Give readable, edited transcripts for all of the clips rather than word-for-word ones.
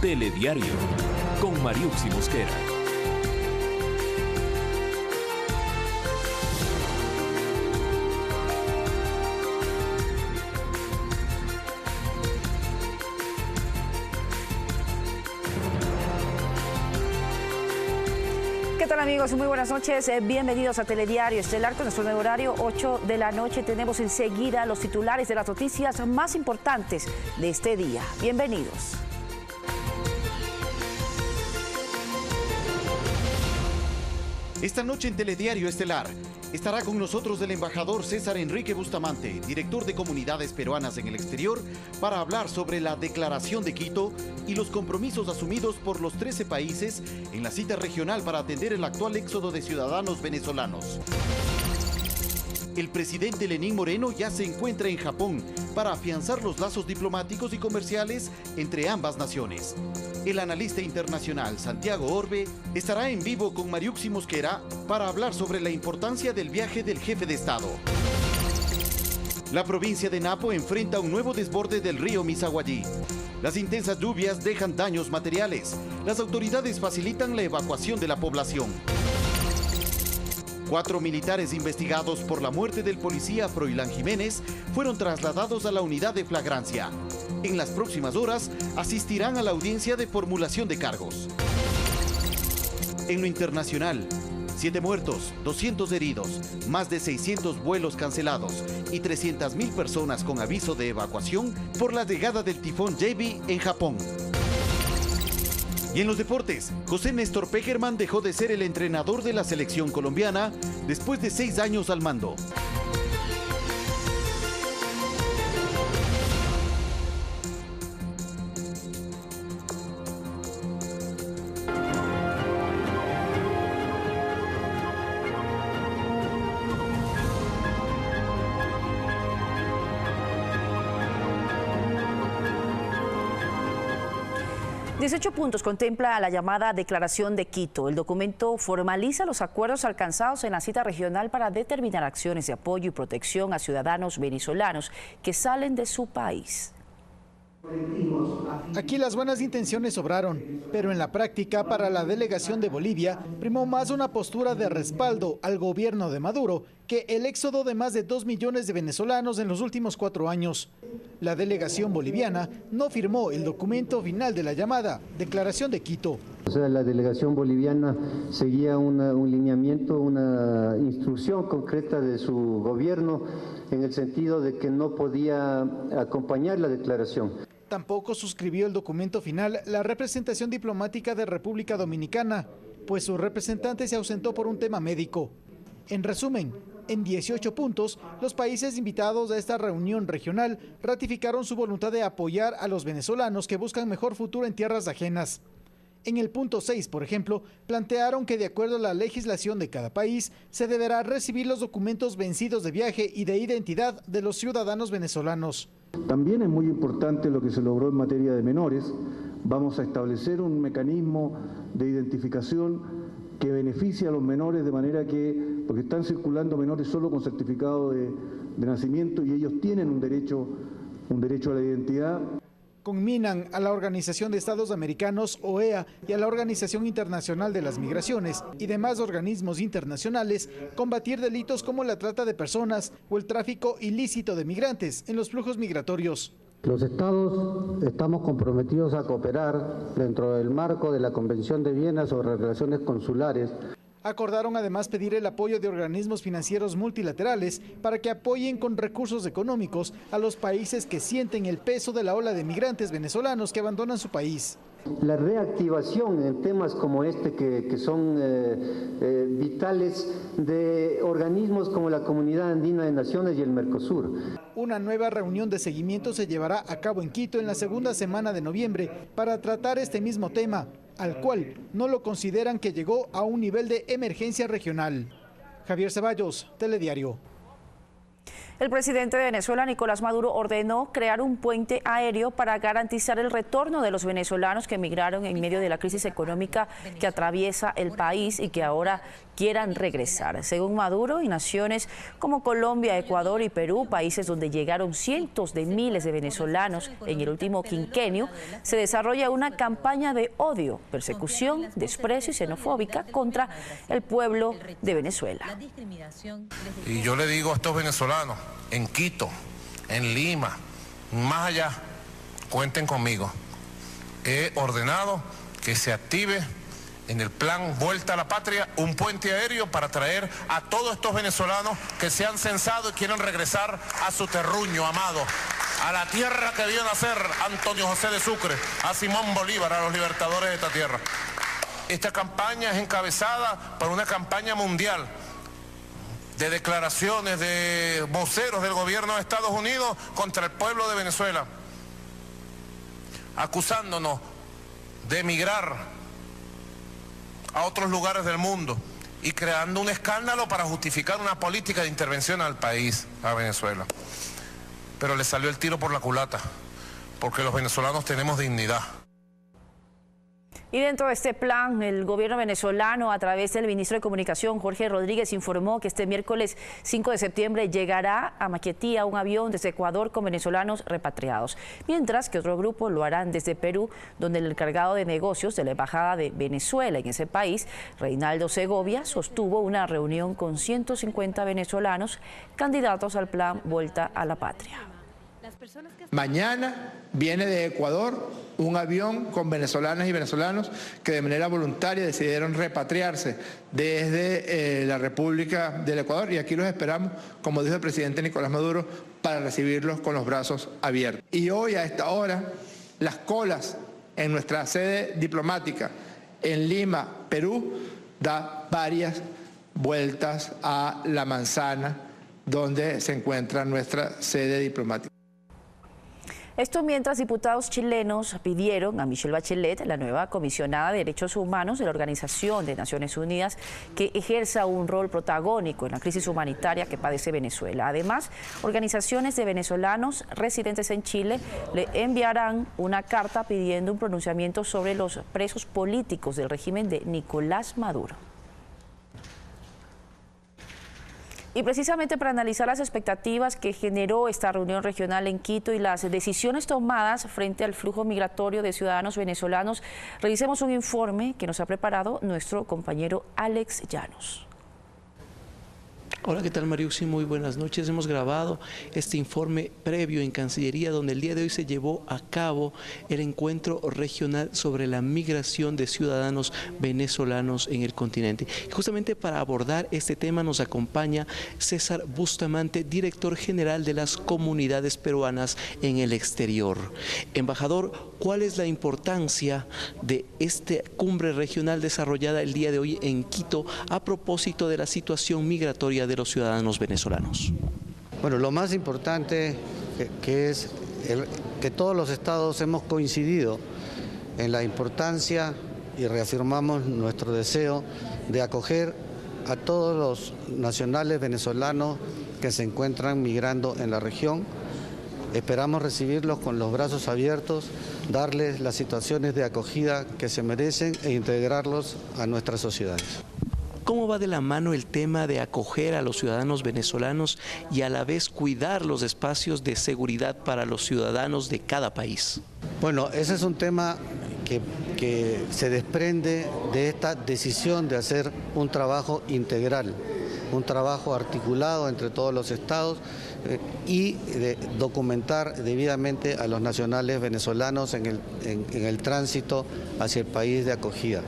Telediario, con Mariuxi Mosquera. ¿Qué tal, amigos? Muy buenas noches. Bienvenidos a Telediario Estelar con nuestro nuevo horario, 8 de la noche. Tenemos enseguida los titulares de las noticias más importantes de este día. Bienvenidos. Esta noche en Telediario Estelar estará con nosotros el embajador César Enrique Bustamante, director de comunidades peruanas en el exterior, para hablar sobre la Declaración de Quito y los compromisos asumidos por los 13 países en la cita regional para atender el actual éxodo de ciudadanos venezolanos. El presidente Lenín Moreno ya se encuentra en Japón para afianzar los lazos diplomáticos y comerciales entre ambas naciones. El analista internacional Santiago Orbe estará en vivo con Mariuxi Mosquera para hablar sobre la importancia del viaje del jefe de Estado. La provincia de Napo enfrenta un nuevo desborde del río Misaguallí. Las intensas lluvias dejan daños materiales. Las autoridades facilitan la evacuación de la población. 4 militares investigados por la muerte del policía Froilán Jiménez fueron trasladados a la unidad de flagrancia. En las próximas horas asistirán a la audiencia de formulación de cargos. En lo internacional, 7 muertos, 200 heridos, más de 600 vuelos cancelados y 300.000 personas con aviso de evacuación por la llegada del tifón Jebi en Japón. Y en los deportes, José Néstor Pekerman dejó de ser el entrenador de la selección colombiana después de 6 años al mando. Dieciocho puntos contempla la llamada Declaración de Quito. El documento formaliza los acuerdos alcanzados en la cita regional para determinar acciones de apoyo y protección a ciudadanos venezolanos que salen de su país. Aquí las buenas intenciones sobraron, pero en la práctica para la delegación de Bolivia primó más una postura de respaldo al gobierno de Maduro que el éxodo de más de 2 millones de venezolanos en los últimos 4 años. La delegación boliviana no firmó el documento final de la llamada Declaración de Quito. O sea, la delegación boliviana seguía un lineamiento, una instrucción concreta de su gobierno en el sentido de que no podía acompañar la declaración. Tampoco suscribió el documento final la representación diplomática de República Dominicana, pues su representante se ausentó por un tema médico. En resumen, en 18 puntos, los países invitados a esta reunión regional ratificaron su voluntad de apoyar a los venezolanos que buscan mejor futuro en tierras ajenas. En el punto 6, por ejemplo, plantearon que de acuerdo a la legislación de cada país, se deberá recibir los documentos vencidos de viaje y de identidad de los ciudadanos venezolanos. También es muy importante lo que se logró en materia de menores. Vamos a establecer un mecanismo de identificación que beneficie a los menores de manera que, porque están circulando menores solo con certificado de nacimiento y ellos tienen un derecho a la identidad. Conminan a la Organización de Estados Americanos, OEA, y a la Organización Internacional de las Migraciones y demás organismos internacionales combatir delitos como la trata de personas o el tráfico ilícito de migrantes en los flujos migratorios. Los estados estamos comprometidos a cooperar dentro del marco de la Convención de Viena sobre relaciones consulares. Acordaron además pedir el apoyo de organismos financieros multilaterales para que apoyen con recursos económicos a los países que sienten el peso de la ola de migrantes venezolanos que abandonan su país. La reactivación en temas como este que son vitales de organismos como la Comunidad Andina de Naciones y el Mercosur. Una nueva reunión de seguimiento se llevará a cabo en Quito en la segunda semana de noviembre para tratar este mismo tema, al cual no lo consideran que llegó a un nivel de emergencia regional. Javier Ceballos, Telediario. El presidente de Venezuela, Nicolás Maduro, ordenó crear un puente aéreo para garantizar el retorno de los venezolanos que emigraron en medio de la crisis económica que atraviesa el país y que ahora quieran regresar. Según Maduro, en naciones como Colombia, Ecuador y Perú, países donde llegaron cientos de miles de venezolanos en el último quinquenio, se desarrolla una campaña de odio, persecución, desprecio y xenofóbica contra el pueblo de Venezuela. Y yo le digo a estos venezolanos, en Quito, en Lima, más allá, cuenten conmigo. He ordenado que se active en el plan Vuelta a la Patria un puente aéreo para traer a todos estos venezolanos que se han censado y quieren regresar a su terruño amado, a la tierra que vio nacer Antonio José de Sucre, a Simón Bolívar, a los libertadores de esta tierra. Esta campaña es encabezada por una campaña mundial de declaraciones de voceros del gobierno de Estados Unidos contra el pueblo de Venezuela, acusándonos de emigrar a otros lugares del mundo y creando un escándalo para justificar una política de intervención al país, a Venezuela. Pero le salió el tiro por la culata, porque los venezolanos tenemos dignidad. Y dentro de este plan, el gobierno venezolano, a través del ministro de Comunicación, Jorge Rodríguez, informó que este miércoles 5 de septiembre llegará a Maiquetía un avión desde Ecuador con venezolanos repatriados, mientras que otro grupo lo harán desde Perú, donde el encargado de negocios de la Embajada de Venezuela en ese país, Reinaldo Segovia, sostuvo una reunión con 150 venezolanos candidatos al plan Vuelta a la Patria. Mañana viene de Ecuador un avión con venezolanas y venezolanos que de manera voluntaria decidieron repatriarse desde la República del Ecuador, y aquí los esperamos, como dijo el presidente Nicolás Maduro, para recibirlos con los brazos abiertos. Y hoy a esta hora las colas en nuestra sede diplomática en Lima, Perú, da varias vueltas a la manzana donde se encuentra nuestra sede diplomática. Esto mientras diputados chilenos pidieron a Michelle Bachelet, la nueva comisionada de Derechos Humanos de la Organización de Naciones Unidas, que ejerza un rol protagónico en la crisis humanitaria que padece Venezuela. Además, organizaciones de venezolanos residentes en Chile le enviarán una carta pidiendo un pronunciamiento sobre los presos políticos del régimen de Nicolás Maduro. Y precisamente para analizar las expectativas que generó esta reunión regional en Quito y las decisiones tomadas frente al flujo migratorio de ciudadanos venezolanos, revisemos un informe que nos ha preparado nuestro compañero Alex Llanos. Hola, ¿qué tal, Mariuxi? Muy buenas noches. Hemos grabado este informe previo en Cancillería, donde el día de hoy se llevó a cabo el encuentro regional sobre la migración de ciudadanos venezolanos en el continente. Y justamente para abordar este tema nos acompaña César Bustamante, director general de las comunidades peruanas en el exterior. Embajador, ¿cuál es la importancia de esta cumbre regional desarrollada el día de hoy en Quito a propósito de la situación migratoria de los ciudadanos venezolanos? Bueno, lo más importante que es que todos los estados hemos coincidido en la importancia y reafirmamos nuestro deseo de acoger a todos los nacionales venezolanos que se encuentran migrando en la región. Esperamos recibirlos con los brazos abiertos, darles las situaciones de acogida que se merecen e integrarlos a nuestras sociedades. ¿Cómo va de la mano el tema de acoger a los ciudadanos venezolanos y a la vez cuidar los espacios de seguridad para los ciudadanos de cada país? Bueno, ese es un tema que se desprende de esta decisión de hacer un trabajo integral, un trabajo articulado entre todos los estados y de documentar debidamente a los nacionales venezolanos en el tránsito hacia el país de acogida.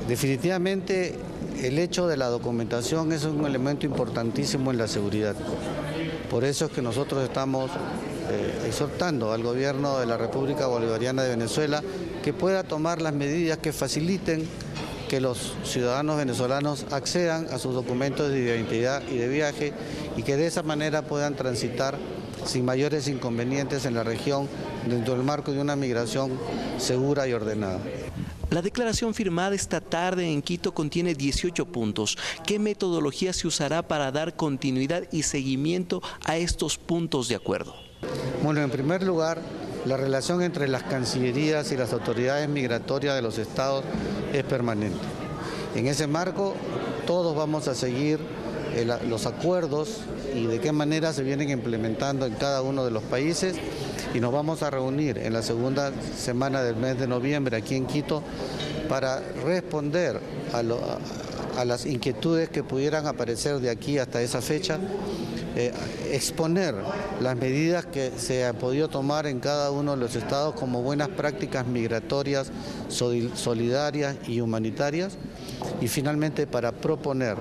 Definitivamente el hecho de la documentación es un elemento importantísimo en la seguridad. Por eso es que nosotros estamos exhortando al gobierno de la República Bolivariana de Venezuela que pueda tomar las medidas que faciliten que los ciudadanos venezolanos accedan a sus documentos de identidad y de viaje y que de esa manera puedan transitar sin mayores inconvenientes en la región dentro del marco de una migración segura y ordenada. La declaración firmada esta tarde en Quito contiene 18 puntos. ¿Qué metodología se usará para dar continuidad y seguimiento a estos puntos de acuerdo? Bueno, en primer lugar, la relación entre las cancillerías y las autoridades migratorias de los estados es permanente. En ese marco, todos vamos a seguir los acuerdos y de qué manera se vienen implementando en cada uno de los países, y nos vamos a reunir en la segunda semana del mes de noviembre aquí en Quito para responder a las inquietudes que pudieran aparecer de aquí hasta esa fecha, exponer las medidas que se han podido tomar en cada uno de los estados como buenas prácticas migratorias, solidarias y humanitarias, y finalmente para proponer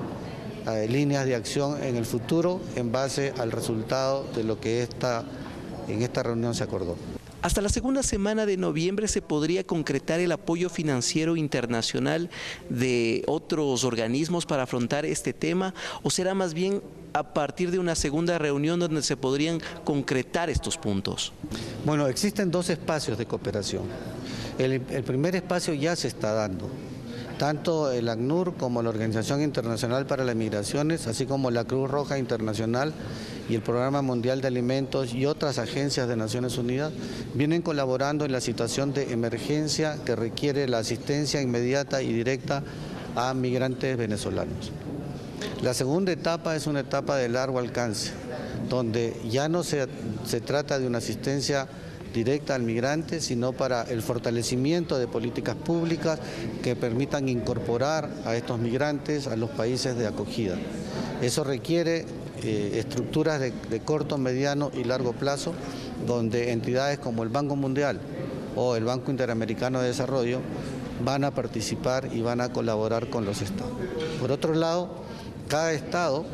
líneas de acción en el futuro en base al resultado de lo que en esta reunión se acordó. Hasta la segunda semana de noviembre se podría concretar el apoyo financiero internacional de otros organismos para afrontar este tema, ¿o será más bien a partir de una segunda reunión donde se podrían concretar estos puntos? Bueno, existen dos espacios de cooperación. El primer espacio ya se está dando. Tanto el ACNUR como la Organización Internacional para las Migraciones, así como la Cruz Roja Internacional y el Programa Mundial de Alimentos y otras agencias de Naciones Unidas vienen colaborando en la situación de emergencia que requiere la asistencia inmediata y directa a migrantes venezolanos. La segunda etapa es una etapa de largo alcance, donde ya no se trata de una asistencia directa al migrante, sino para el fortalecimiento de políticas públicas que permitan incorporar a estos migrantes a los países de acogida. Eso requiere estructuras de corto, mediano y largo plazo, donde entidades como el Banco Mundial o el Banco Interamericano de Desarrollo van a participar y van a colaborar con los estados. Por otro lado, cada estado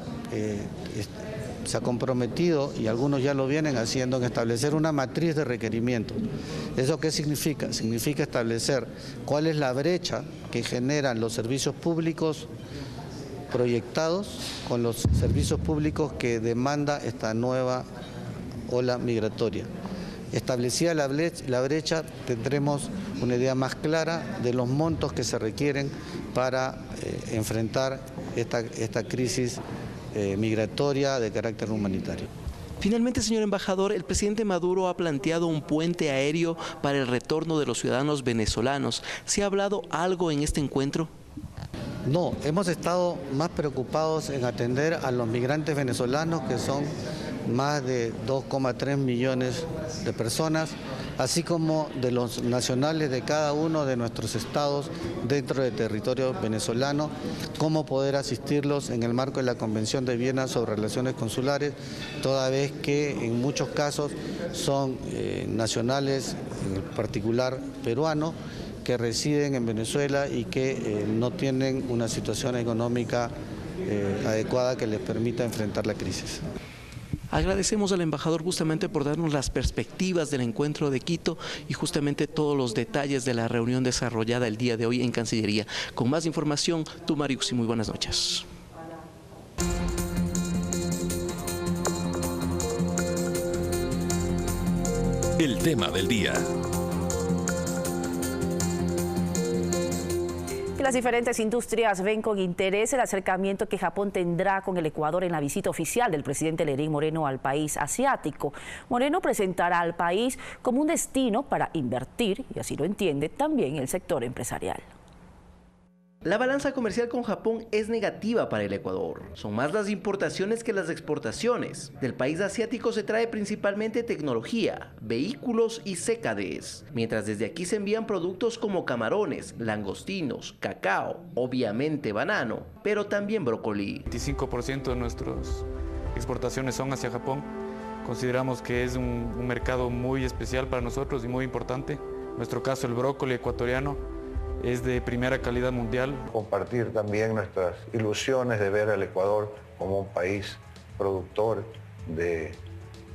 se ha comprometido, y algunos ya lo vienen haciendo, en establecer una matriz de requerimientos. ¿Eso qué significa? Significa establecer cuál es la brecha que generan los servicios públicos proyectados con los servicios públicos que demanda esta nueva ola migratoria. Establecida la brecha, tendremos una idea más clara de los montos que se requieren para enfrentar esta crisis migratoria de carácter humanitario. Finalmente, señor embajador, el presidente Maduro ha planteado un puente aéreo para el retorno de los ciudadanos venezolanos. ¿Se ha hablado algo en este encuentro? No, hemos estado más preocupados en atender a los migrantes venezolanos, que son más de 2,3 millones de personas, así como de los nacionales de cada uno de nuestros estados dentro del territorio venezolano, cómo poder asistirlos en el marco de la Convención de Viena sobre Relaciones Consulares, toda vez que en muchos casos son nacionales, en particular peruanos, que residen en Venezuela y que no tienen una situación económica adecuada que les permita enfrentar la crisis. Agradecemos al embajador justamente por darnos las perspectivas del encuentro de Quito y justamente todos los detalles de la reunión desarrollada el día de hoy en Cancillería. Con más información, tú, Mariuxi, muy buenas noches. El tema del día. Las diferentes industrias ven con interés el acercamiento que Japón tendrá con el Ecuador en la visita oficial del presidente Lenín Moreno al país asiático. Moreno presentará al país como un destino para invertir, y así lo entiende también el sector empresarial. La balanza comercial con Japón es negativa para el Ecuador. Son más las importaciones que las exportaciones. Del país asiático se trae principalmente tecnología, vehículos y CKDs, mientras desde aquí se envían productos como camarones, langostinos, cacao, obviamente banano, pero también brócoli. 25% de nuestras exportaciones son hacia Japón. Consideramos que es un mercado muy especial para nosotros y muy importante. En nuestro caso, el brócoli ecuatoriano es de primera calidad mundial. Compartir también nuestras ilusiones de ver al Ecuador como un país productor de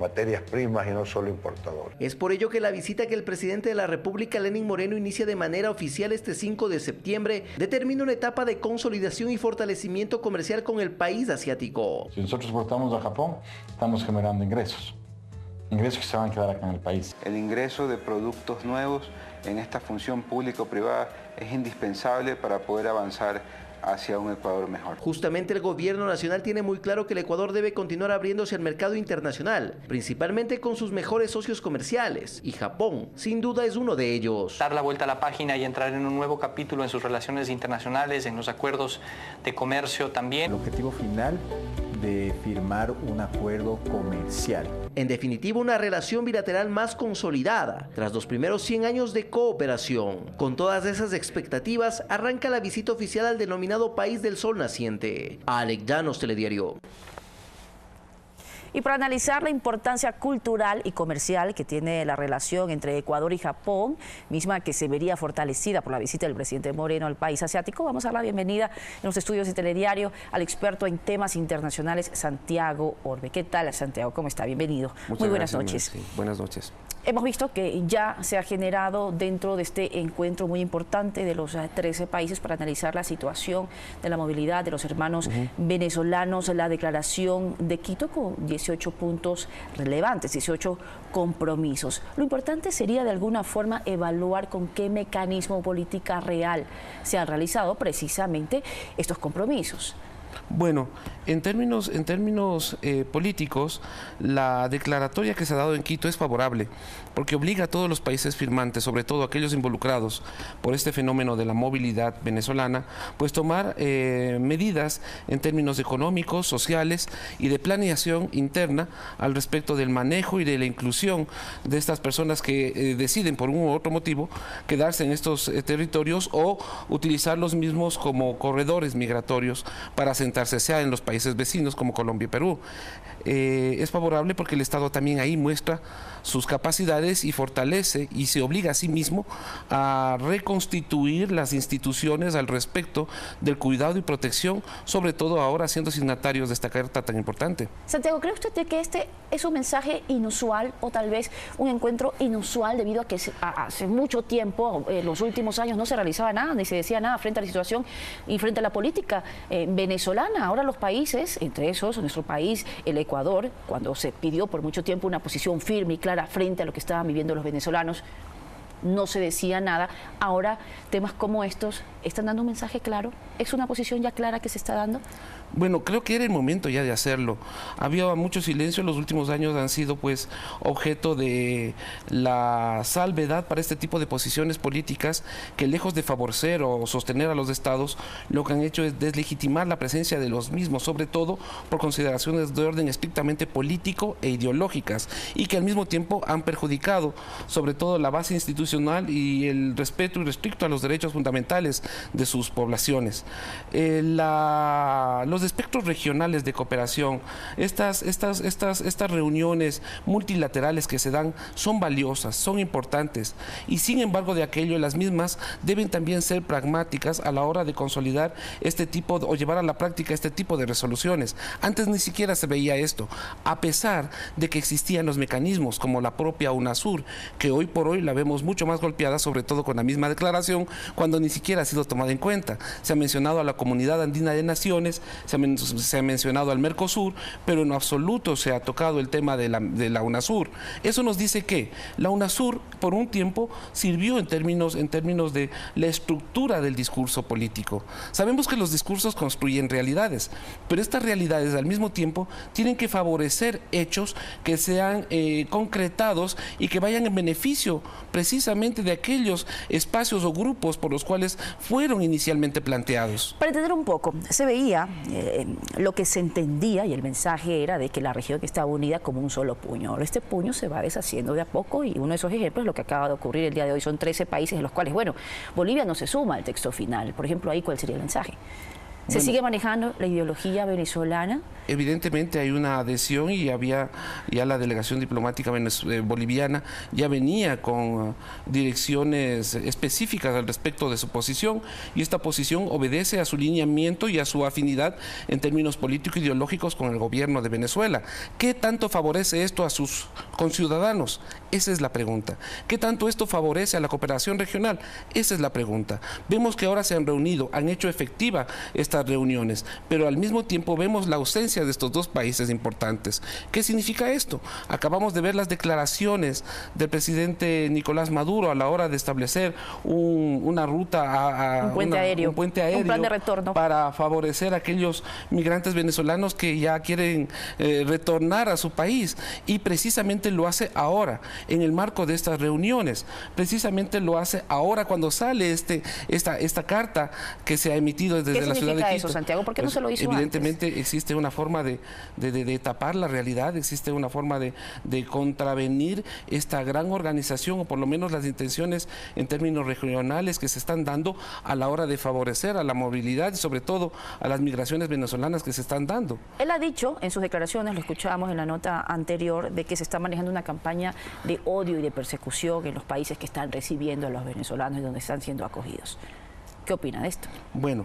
materias primas y no solo importador. Es por ello que la visita que el presidente de la República, Lenín Moreno, inicia de manera oficial este 5 de septiembre, determina una etapa de consolidación y fortalecimiento comercial con el país asiático. Si nosotros exportamos a Japón, estamos generando ingresos. ingresos que se van a quedar acá en el país. El ingreso de productos nuevos en esta función público-privada es indispensable para poder avanzar hacia un Ecuador mejor. Justamente el gobierno nacional tiene muy claro que el Ecuador debe continuar abriéndose al mercado internacional, principalmente con sus mejores socios comerciales, y Japón, sin duda, es uno de ellos. Dar la vuelta a la página y entrar en un nuevo capítulo en sus relaciones internacionales, en los acuerdos de comercio también. El objetivo final de firmar un acuerdo comercial. En definitiva, una relación bilateral más consolidada, tras los primeros 100 años de cooperación. Con todas esas expectativas, arranca la visita oficial al denominado País del Sol Naciente. Alex Llanos, Telediario. Y para analizar la importancia cultural y comercial que tiene la relación entre Ecuador y Japón, misma que se vería fortalecida por la visita del presidente Moreno al país asiático, vamos a dar la bienvenida en los estudios de Telediario al experto en temas internacionales, Santiago Orbe. ¿Qué tal, Santiago? ¿Cómo está? Bienvenido. Muy buenas noches. Sí, buenas noches. Hemos visto que ya se ha generado dentro de este encuentro muy importante de los 13 países para analizar la situación de la movilidad de los hermanos venezolanos, la declaración de Quito con 18 puntos relevantes, 18 compromisos. Lo importante sería de alguna forma evaluar con qué mecanismo o política real se han realizado precisamente estos compromisos. Bueno, en términos políticos, la declaratoria que se ha dado en Quito es favorable, porque obliga a todos los países firmantes, sobre todo aquellos involucrados por este fenómeno de la movilidad venezolana, pues tomar medidas en términos económicos, sociales y de planeación interna al respecto del manejo y de la inclusión de estas personas que deciden por un u otro motivo quedarse en estos territorios o utilizar los mismos como corredores migratorios para asentarse, sea en los países vecinos como Colombia y Perú. Es favorable porque el Estado también ahí muestra sus capacidades y fortalece y se obliga a sí mismo a reconstituir las instituciones al respecto del cuidado y protección, sobre todo ahora siendo signatarios de esta carta tan importante. Santiago, ¿cree usted que este es un mensaje inusual o tal vez un encuentro inusual debido a que hace mucho tiempo, en los últimos años, no se realizaba nada, ni se decía nada frente a la situación y frente a la política venezolana? Ahora los países, entre esos nuestro país, el Ecuador, cuando se pidió por mucho tiempo una posición firme y clara frente a lo que estaban viviendo los venezolanos, no se decía nada. Ahora temas como estos están dando un mensaje claro. ¿Es una posición ya clara que se está dando? Bueno, creo que era el momento ya de hacerlo. Había mucho silencio, los últimos años han sido pues objeto de la salvedad para este tipo de posiciones políticas que, lejos de favorecer o sostener a los estados, lo que han hecho es deslegitimar la presencia de los mismos, sobre todo por consideraciones de orden estrictamente político e ideológicas, y que al mismo tiempo han perjudicado sobre todo la base institucional y el respeto irrestricto a los derechos fundamentales de sus poblaciones. Los espectros regionales de cooperación, estas reuniones multilaterales que se dan son valiosas, son importantes, y sin embargo de aquello las mismas deben también ser pragmáticas a la hora de consolidar este tipo o llevar a la práctica este tipo de resoluciones. Antes ni siquiera se veía esto, a pesar de que existían los mecanismos como la propia UNASUR, que hoy por hoy la vemos mucho más golpeada, sobre todo con la misma declaración, cuando ni siquiera ha sido tomada en cuenta. Se ha mencionado a la Comunidad Andina de Naciones, se ha mencionado al Mercosur, pero en absoluto se ha tocado el tema de la UNASUR. Eso nos dice que la UNASUR por un tiempo sirvió en términos de la estructura del discurso político. Sabemos que los discursos construyen realidades, pero estas realidades al mismo tiempo tienen que favorecer hechos que sean concretados y que vayan en beneficio precisamente de aquellos espacios o grupos por los cuales fueron inicialmente planteados. Para entender un poco, se veía lo que se entendía y el mensaje era de que la región estaba unida como un solo puño. Ahora este puño se va deshaciendo de a poco y uno de esos ejemplos es lo que acaba de ocurrir el día de hoy. Son 13 países en los cuales, bueno, Bolivia no se suma al texto final. Por ejemplo, ahí, ¿cuál sería el mensaje? ¿Se sigue manejando la ideología venezolana? Evidentemente hay una adhesión y había ya la delegación diplomática boliviana ya venía con direcciones específicas al respecto de su posición, y esta posición obedece a su lineamiento y a su afinidad en términos político-ideológicos con el gobierno de Venezuela. ¿Qué tanto favorece esto a sus conciudadanos? Esa es la pregunta. ¿Qué tanto esto favorece a la cooperación regional? Esa es la pregunta. Vemos que ahora se han reunido, han hecho efectiva esta estas reuniones, pero al mismo tiempo vemos la ausencia de estos dos países importantes. ¿Qué significa esto? Acabamos de ver las declaraciones del presidente Nicolás Maduro a la hora de establecer una ruta un puente aéreo, un plan de retorno para favorecer a aquellos migrantes venezolanos que ya quieren retornar a su país, y precisamente lo hace ahora en el marco de estas reuniones, precisamente lo hace ahora cuando sale esta carta que se ha emitido desde la ciudad de Quito. Eso, Santiago? ¿Por qué no se lo hizo evidentemente antes? Existe una forma de tapar la realidad, existe una forma de contravenir esta gran organización, o por lo menos las intenciones en términos regionales que se están dando a la hora de favorecer a la movilidad y sobre todo a las migraciones venezolanas que se están dando. Él ha dicho en sus declaraciones, lo escuchábamos en la nota anterior, de que se está manejando una campaña de odio y de persecución en los países que están recibiendo a los venezolanos y donde están siendo acogidos. ¿Qué opina de esto? Bueno,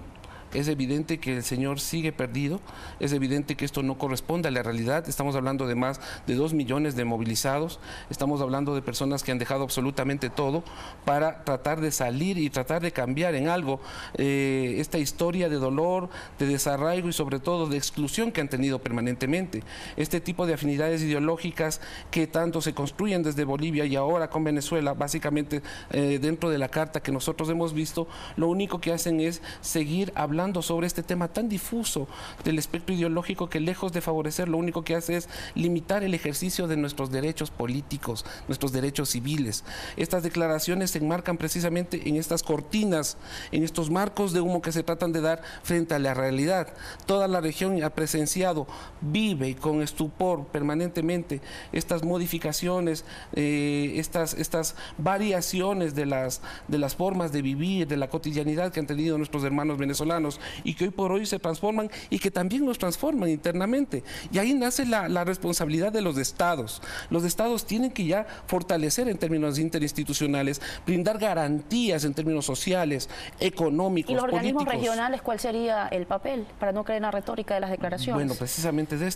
es evidente que el señor sigue perdido, es evidente que esto no corresponde a la realidad. Estamos hablando de más de 2 millones de movilizados, estamos hablando de personas que han dejado absolutamente todo para tratar de salir y tratar de cambiar en algo esta historia de dolor, de desarraigo y sobre todo de exclusión que han tenido permanentemente. Este tipo de afinidades ideológicas que tanto se construyen desde Bolivia y ahora con Venezuela, básicamente dentro de la carta que nosotros hemos visto, lo único que hacen es seguir hablando sobre este tema tan difuso del espectro ideológico que, lejos de favorecer, lo único que hace es limitar el ejercicio de nuestros derechos políticos, nuestros derechos civiles. Estas declaraciones se enmarcan precisamente en estas cortinas, en estos marcos de humo que se tratan de dar frente a la realidad. Toda la región ha presenciado, vive con estupor permanentemente estas modificaciones, estas variaciones de las formas de vivir, de la cotidianidad que han tenido nuestros hermanos venezolanos, y que hoy por hoy se transforman y que también nos transforman internamente. Y ahí nace la responsabilidad de los estados. Los estados tienen que ya fortalecer en términos interinstitucionales, brindar garantías en términos sociales, económicos, políticos. ¿Y los organismos regionales cuál sería el papel para no creer en la retórica de las declaraciones? Bueno, precisamente de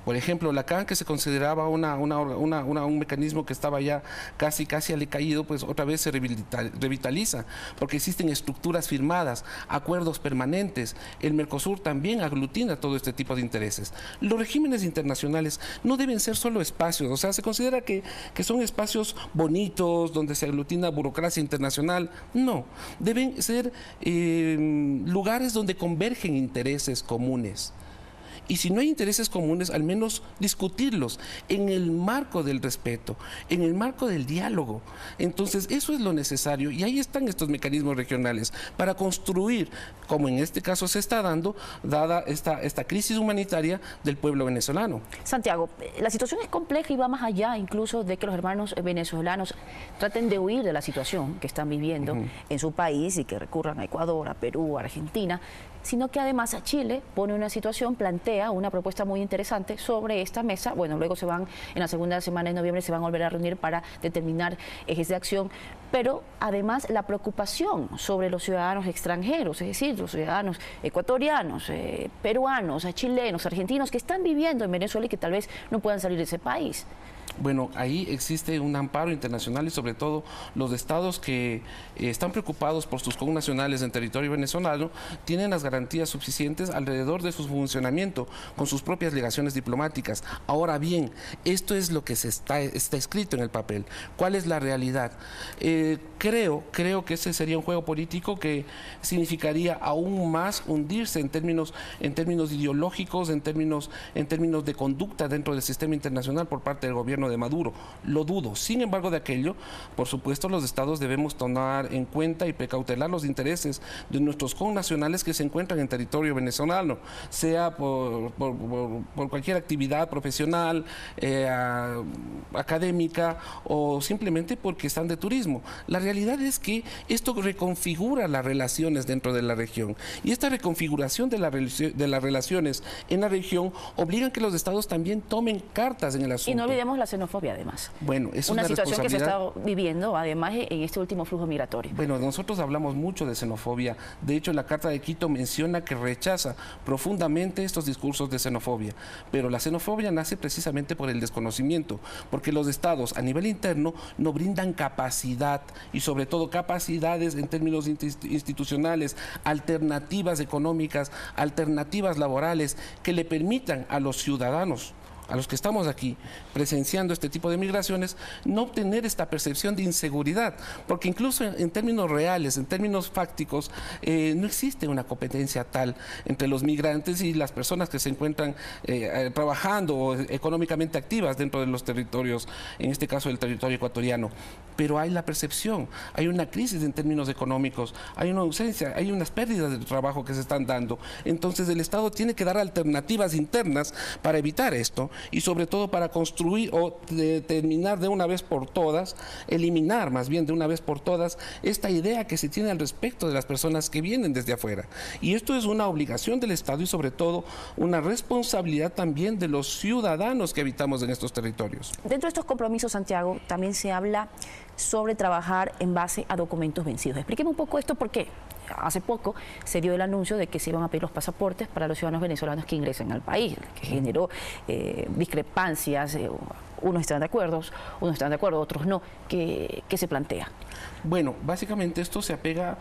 Por ejemplo, la CAN, que se consideraba un mecanismo que estaba ya casi alicaído, pues otra vez se revitaliza, porque existen estructuras firmadas, acuerdos permanentes. El Mercosur también aglutina todo este tipo de intereses. Los regímenes internacionales no deben ser solo espacios, o sea, se considera que son espacios bonitos donde se aglutina burocracia internacional. No, deben ser lugares donde convergen intereses comunes. Y si no hay intereses comunes, al menos discutirlos en el marco del respeto, en el marco del diálogo. Entonces, eso es lo necesario, y ahí están estos mecanismos regionales para construir, como en este caso se está dando, dada esta crisis humanitaria del pueblo venezolano. Santiago, la situación es compleja y va más allá incluso de que los hermanos venezolanos traten de huir de la situación que están viviendo en su país y que recurran a Ecuador, a Perú, a Argentina, sino que además a Chile pone una situación, plantea una propuesta muy interesante sobre esta mesa. Bueno, luego en la segunda semana de noviembre se van a volver a reunir para determinar ejes de acción, pero además la preocupación sobre los ciudadanos extranjeros, es decir, los ciudadanos ecuatorianos, peruanos, chilenos, argentinos que están viviendo en Venezuela y que tal vez no puedan salir de ese país. Bueno, ahí existe un amparo internacional y sobre todo los estados que están preocupados por sus connacionales en territorio venezolano tienen las garantías suficientes alrededor de su funcionamiento con sus propias legaciones diplomáticas. Ahora bien, esto es lo que está escrito en el papel. ¿Cuál es la realidad? Creo que ese sería un juego político que significaría aún más hundirse en términos ideológicos, en términos de conducta dentro del sistema internacional por parte del gobierno de Maduro. Lo dudo. Sin embargo, de aquello, por supuesto, los estados debemos tomar en cuenta y precautelar los intereses de nuestros connacionales que se encuentran en territorio venezolano, sea por cualquier actividad profesional, académica o simplemente porque están de turismo. La realidad es que esto reconfigura las relaciones dentro de la región, y esta reconfiguración de las relaciones en la región obliga a que los estados también tomen cartas en el asunto. Y no olvidemos la xenofobia además. Bueno, es una situación que se está responsabilidad viviendo además en este último flujo migratorio. Bueno, nosotros hablamos mucho de xenofobia. De hecho, la Carta de Quito menciona que rechaza profundamente estos discursos de xenofobia. Pero la xenofobia nace precisamente por el desconocimiento, porque los estados a nivel interno no brindan capacidad y sobre todo capacidades en términos institucionales, alternativas económicas, alternativas laborales que le permitan a los ciudadanos, a los que estamos aquí presenciando este tipo de migraciones, no obtener esta percepción de inseguridad, porque incluso en términos reales, en términos fácticos, no existe una competencia tal entre los migrantes y las personas que se encuentran trabajando o económicamente activas dentro de los territorios, en este caso el territorio ecuatoriano. Pero hay la percepción, hay una crisis en términos económicos, hay una ausencia, hay unas pérdidas de trabajo que se están dando. Entonces el Estado tiene que dar alternativas internas para evitar esto y sobre todo para construir o terminar de una vez por todas, eliminar más bien de una vez por todas esta idea que se tiene al respecto de las personas que vienen desde afuera. Y esto es una obligación del Estado y sobre todo una responsabilidad también de los ciudadanos que habitamos en estos territorios. Dentro de estos compromisos, Santiago, también se habla sobre trabajar en base a documentos vencidos. Explíqueme un poco esto, porque hace poco se dio el anuncio de que se iban a pedir los pasaportes para los ciudadanos venezolanos que ingresen al país, que generó discrepancias, unos están de acuerdo, otros no. ¿Qué se plantea? Bueno, básicamente esto se apega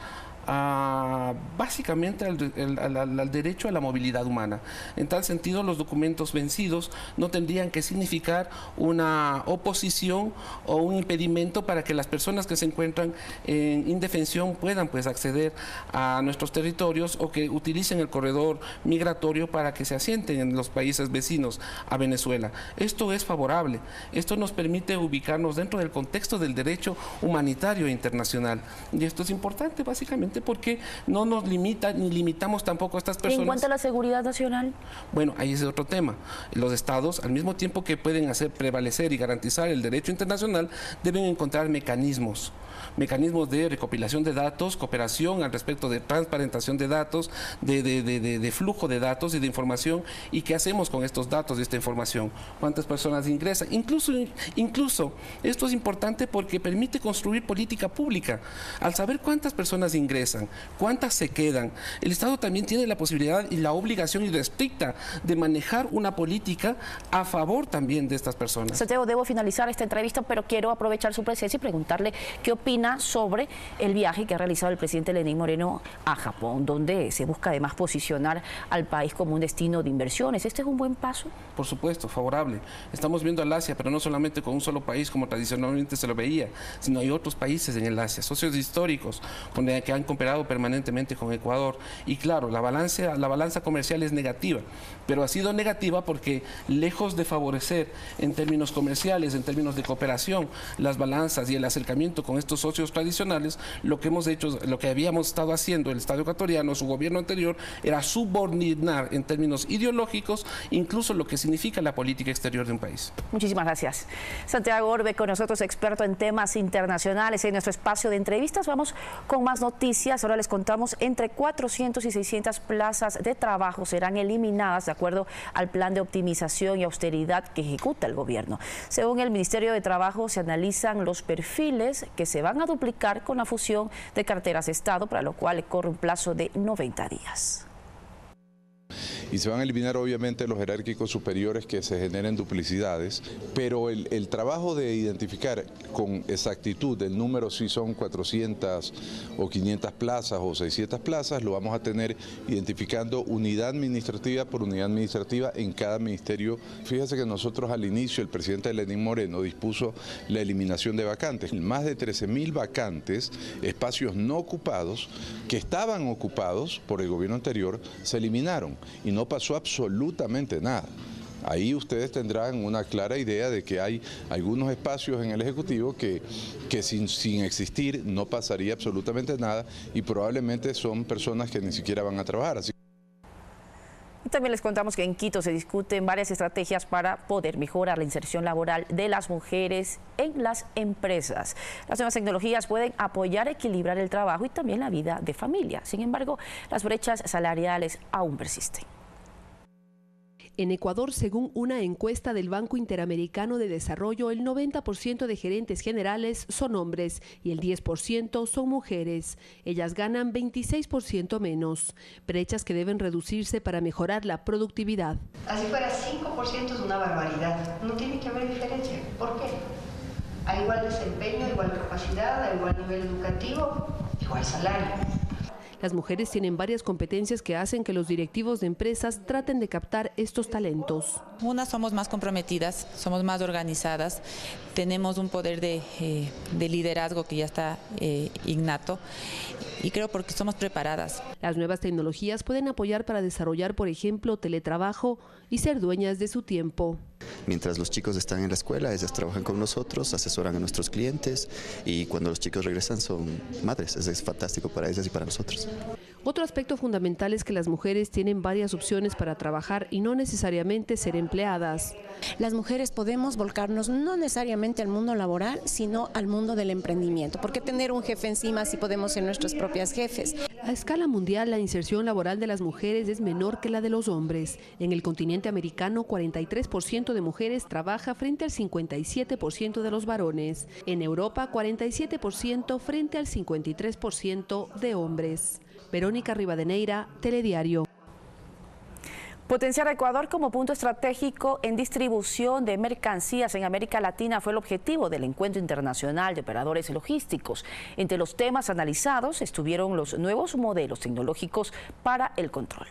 básicamente al derecho a la movilidad humana. En tal sentido, los documentos vencidos no tendrían que significar una oposición o un impedimento para que las personas que se encuentran en indefensión puedan pues acceder a nuestros territorios o que utilicen el corredor migratorio para que se asienten en los países vecinos a Venezuela. Esto es favorable. Esto nos permite ubicarnos dentro del contexto del derecho humanitario internacional. Y esto es importante básicamente porque no nos limita ni limitamos tampoco a estas personas. ¿En cuanto a la seguridad nacional? Bueno, ahí es otro tema. Los estados, al mismo tiempo que pueden hacer prevalecer y garantizar el derecho internacional, deben encontrar mecanismos de recopilación de datos, cooperación al respecto de transparentación de datos, de flujo de datos y de información, y qué hacemos con estos datos y esta información, cuántas personas ingresan. Incluso esto es importante porque permite construir política pública. Al saber cuántas personas ingresan, cuántas se quedan, el Estado también tiene la posibilidad y la obligación irrestricta de manejar una política a favor también de estas personas. Santiago, debo finalizar esta entrevista, pero quiero aprovechar su presencia y preguntarle qué opina sobre el viaje que ha realizado el presidente Lenín Moreno a Japón, donde se busca además posicionar al país como un destino de inversiones. ¿Este es un buen paso? Por supuesto, favorable. Estamos viendo al Asia, pero no solamente con un solo país como tradicionalmente se lo veía, sino hay otros países en el Asia, socios históricos, que han cooperado permanentemente con Ecuador. Y claro, la balanza comercial es negativa, pero ha sido negativa porque lejos de favorecer en términos comerciales, en términos de cooperación, las balanzas y el acercamiento con estos socios tradicionales, lo que hemos hecho, lo que habíamos estado haciendo el Estado ecuatoriano, su gobierno anterior, era subordinar en términos ideológicos incluso lo que significa la política exterior de un país. Muchísimas gracias. Santiago Orbe con nosotros, experto en temas internacionales. En nuestro espacio de entrevistas vamos con más noticias. Ahora les contamos, entre 400 y 600 plazas de trabajo serán eliminadas de acuerdo al plan de optimización y austeridad que ejecuta el gobierno. Según el Ministerio de Trabajo, se analizan los perfiles que se van a duplicar con la fusión de carteras de Estado, para lo cual corre un plazo de 90 días. Y se van a eliminar obviamente los jerárquicos superiores que se generen duplicidades, pero el trabajo de identificar con exactitud el número, si son 400 o 500 plazas o 600 plazas, lo vamos a tener identificando unidad administrativa por unidad administrativa en cada ministerio. Fíjese que nosotros al inicio, el presidente Lenín Moreno dispuso la eliminación de vacantes, más de 13.000 vacantes, espacios no ocupados, que estaban ocupados por el gobierno anterior, se eliminaron y no pasó absolutamente nada. Ahí ustedes tendrán una clara idea de que hay algunos espacios en el Ejecutivo que sin existir no pasaría absolutamente nada y probablemente son personas que ni siquiera van a trabajar. Y también les contamos que en Quito se discuten varias estrategias para poder mejorar la inserción laboral de las mujeres en las empresas. Las nuevas tecnologías pueden apoyar a equilibrar el trabajo y también la vida de familia. Sin embargo, las brechas salariales aún persisten. En Ecuador, según una encuesta del Banco Interamericano de Desarrollo, el 90% de gerentes generales son hombres y el 10% son mujeres. Ellas ganan 26% menos, brechas que deben reducirse para mejorar la productividad. Así fuera 5% es una barbaridad, no tiene que haber diferencia. ¿Por qué? Hay igual desempeño, igual capacidad, igual nivel educativo, igual salario. Las mujeres tienen varias competencias que hacen que los directivos de empresas traten de captar estos talentos. Unas somos más comprometidas, somos más organizadas, tenemos un poder de liderazgo que ya está innato y creo porque somos preparadas. Las nuevas tecnologías pueden apoyar para desarrollar, por ejemplo, teletrabajo y ser dueñas de su tiempo. Mientras los chicos están en la escuela, ellas trabajan con nosotros, asesoran a nuestros clientes y cuando los chicos regresan son madres. Es fantástico para ellas y para nosotros. Otro aspecto fundamental es que las mujeres tienen varias opciones para trabajar y no necesariamente ser empleadas. Las mujeres podemos volcarnos no necesariamente al mundo laboral, sino al mundo del emprendimiento. ¿Por qué tener un jefe encima si podemos ser nuestros propios jefes? A escala mundial, la inserción laboral de las mujeres es menor que la de los hombres. En el continente americano, 43% de mujeres trabaja frente al 57% de los varones. En Europa, 47% frente al 53% de hombres. Verónica Rivadeneira, Telediario. Potenciar a Ecuador como punto estratégico en distribución de mercancías en América Latina fue el objetivo del Encuentro Internacional de Operadores Logísticos. Entre los temas analizados estuvieron los nuevos modelos tecnológicos para el control.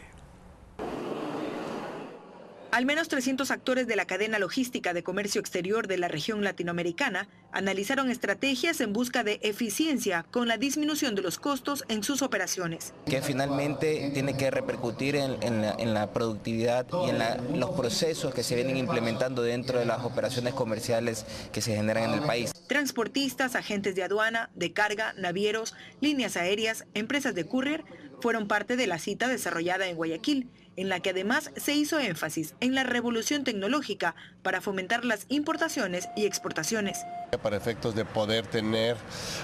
Al menos 300 actores de la cadena logística de comercio exterior de la región latinoamericana analizaron estrategias en busca de eficiencia con la disminución de los costos en sus operaciones. Que finalmente tiene que repercutir en la productividad y en los procesos que se vienen implementando dentro de las operaciones comerciales que se generan en el país. Transportistas, agentes de aduana, de carga, navieros, líneas aéreas, empresas de courier fueron parte de la cita desarrollada en Guayaquil, en la que además se hizo énfasis en la revolución tecnológica para fomentar las importaciones y exportaciones. Para efectos de poder tener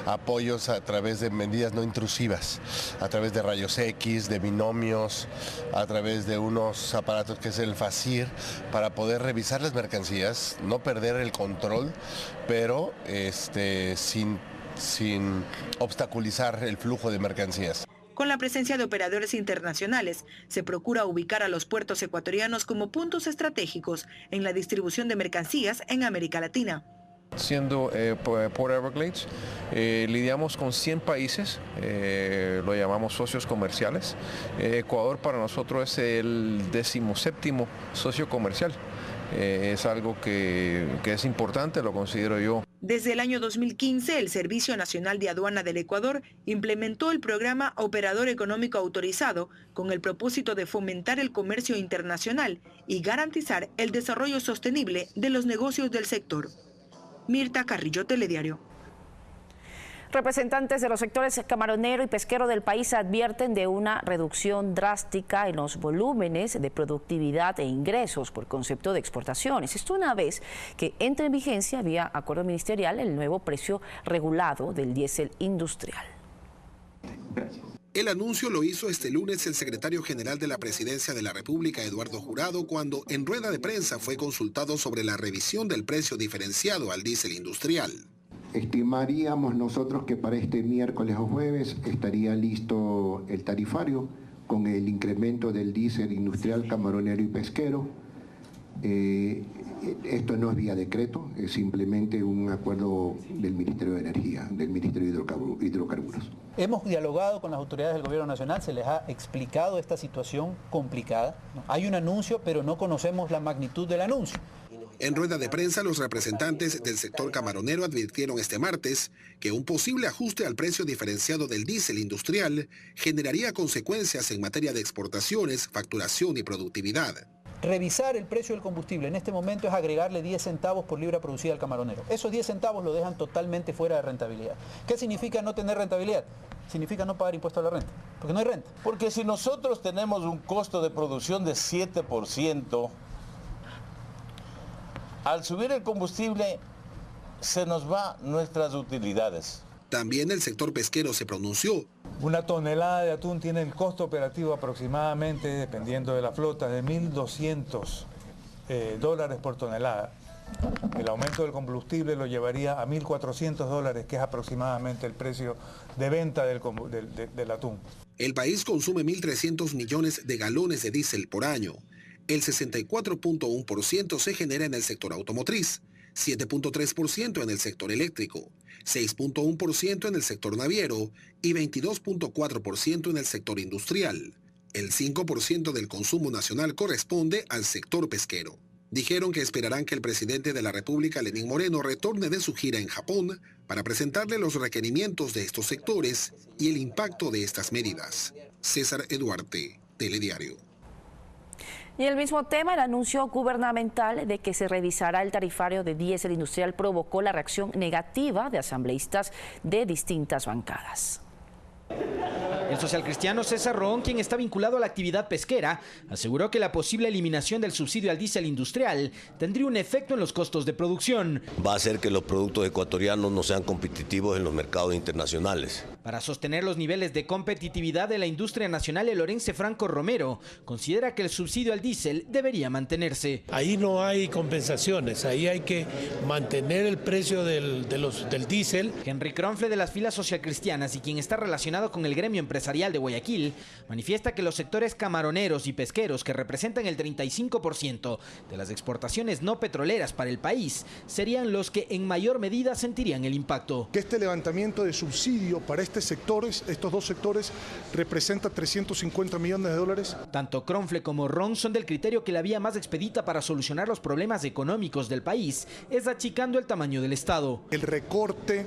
apoyos a través de medidas no intrusivas, a través de rayos X, de binomios, a través de unos aparatos que es el FACIR, para poder revisar las mercancías, no perder el control, pero sin obstaculizar el flujo de mercancías. Con la presencia de operadores internacionales, se procura ubicar a los puertos ecuatorianos como puntos estratégicos en la distribución de mercancías en América Latina. Siendo Port Everglades, lidiamos con 100 países, lo llamamos socios comerciales. Ecuador para nosotros es el 17º socio comercial. Es algo que es importante, lo considero yo. Desde el año 2015, el Servicio Nacional de Aduana del Ecuador implementó el programa Operador Económico Autorizado con el propósito de fomentar el comercio internacional y garantizar el desarrollo sostenible de los negocios del sector. Mirta Carrillo, Telediario. Representantes de los sectores camaronero y pesquero del país advierten de una reducción drástica en los volúmenes de productividad e ingresos por concepto de exportaciones. Esto una vez que entre en vigencia, vía acuerdo ministerial, el nuevo precio regulado del diésel industrial. El anuncio lo hizo este lunes el secretario general de la Presidencia de la República, Eduardo Jurado, cuando en rueda de prensa fue consultado sobre la revisión del precio diferenciado al diésel industrial. Estimaríamos nosotros que para este miércoles o jueves estaría listo el tarifario con el incremento del diésel industrial camaronero y pesquero. Esto no es vía decreto, es simplemente un acuerdo del Ministerio de Energía, del Ministerio de Hidrocarburos. Hemos dialogado con las autoridades del Gobierno Nacional, se les ha explicado esta situación complicada. Hay un anuncio, pero no conocemos la magnitud del anuncio. En rueda de prensa, los representantes del sector camaronero advirtieron este martes que un posible ajuste al precio diferenciado del diésel industrial generaría consecuencias en materia de exportaciones, facturación y productividad. Revisar el precio del combustible en este momento es agregarle 10 centavos por libra producida al camaronero. Esos 10 centavos lo dejan totalmente fuera de rentabilidad. ¿Qué significa no tener rentabilidad? Significa no pagar impuesto a la renta, porque no hay renta. Porque si nosotros tenemos un costo de producción de 7%, al subir el combustible se nos van nuestras utilidades. También el sector pesquero se pronunció. Una tonelada de atún tiene el costo operativo aproximadamente, dependiendo de la flota, de $1.200 dólares por tonelada. El aumento del combustible lo llevaría a $1.400, que es aproximadamente el precio de venta del atún. El país consume 1.300 millones de galones de diésel por año. El 64.1% se genera en el sector automotriz, 7.3% en el sector eléctrico, 6.1% en el sector naviero y 22.4% en el sector industrial. El 5% del consumo nacional corresponde al sector pesquero. Dijeron que esperarán que el presidente de la República, Lenín Moreno, retorne de su gira en Japón para presentarle los requerimientos de estos sectores y el impacto de estas medidas. César Eduarte, Telediario. Y el mismo tema, el anuncio gubernamental de que se revisará el tarifario de diésel industrial provocó la reacción negativa de asambleístas de distintas bancadas. El socialcristiano César Roón, quien está vinculado a la actividad pesquera, aseguró que la posible eliminación del subsidio al diésel industrial tendría un efecto en los costos de producción. Va a hacer que los productos ecuatorianos no sean competitivos en los mercados internacionales. Para sostener los niveles de competitividad de la industria nacional, el orense Franco Romero considera que el subsidio al diésel debería mantenerse. Ahí no hay compensaciones, ahí hay que mantener el precio del diésel. Henry Kronfle, de las filas socialcristianas y quien está relacionado con el gremio empresarial de Guayaquil, manifiesta que los sectores camaroneros y pesqueros, que representan el 35% de las exportaciones no petroleras para el país, serían los que en mayor medida sentirían el impacto. Que este levantamiento de subsidio para estos dos sectores, representa $350 millones. Tanto Kronfle como Ron son del criterio que la vía más expedita para solucionar los problemas económicos del país es achicando el tamaño del Estado. El recorte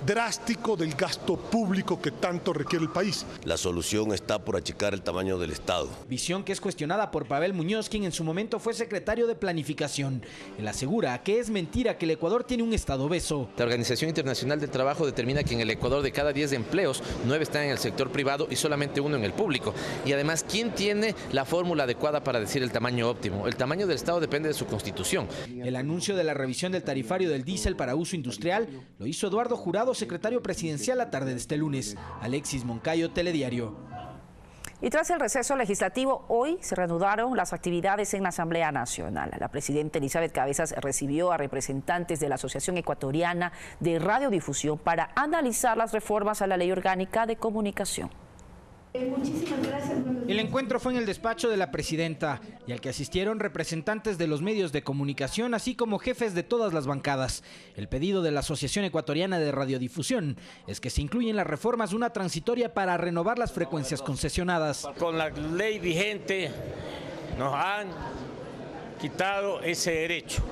drástico del gasto público que tanto requiere el país. La solución está por achicar el tamaño del Estado. Visión que es cuestionada por Pavel Muñoz, quien en su momento fue secretario de Planificación. Él asegura que es mentira que el Ecuador tiene un Estado obeso. La Organización Internacional del Trabajo determina que en el Ecuador de cada 10 empleos, 9 están en el sector privado y solamente 1 en el público. Y además, ¿quién tiene la fórmula adecuada para decir el tamaño óptimo? El tamaño del Estado depende de su constitución. El anuncio de la revisión del tarifario del diésel para uso industrial lo hizo Eduardo Jurado, secretario presidencial, la tarde de este lunes. Alexis Moncayo, Telediario. Y tras el receso legislativo, hoy se reanudaron las actividades en la Asamblea Nacional. La presidenta Elizabeth Cabezas recibió a representantes de la Asociación Ecuatoriana de Radiodifusión para analizar las reformas a la Ley Orgánica de Comunicación. Muchísimas gracias. El encuentro fue en el despacho de la presidenta y al que asistieron representantes de los medios de comunicación, así como jefes de todas las bancadas. El pedido de la Asociación Ecuatoriana de Radiodifusión es que se incluyan las reformas una transitoria para renovar las frecuencias concesionadas. Con la ley vigente nos han quitado ese derecho.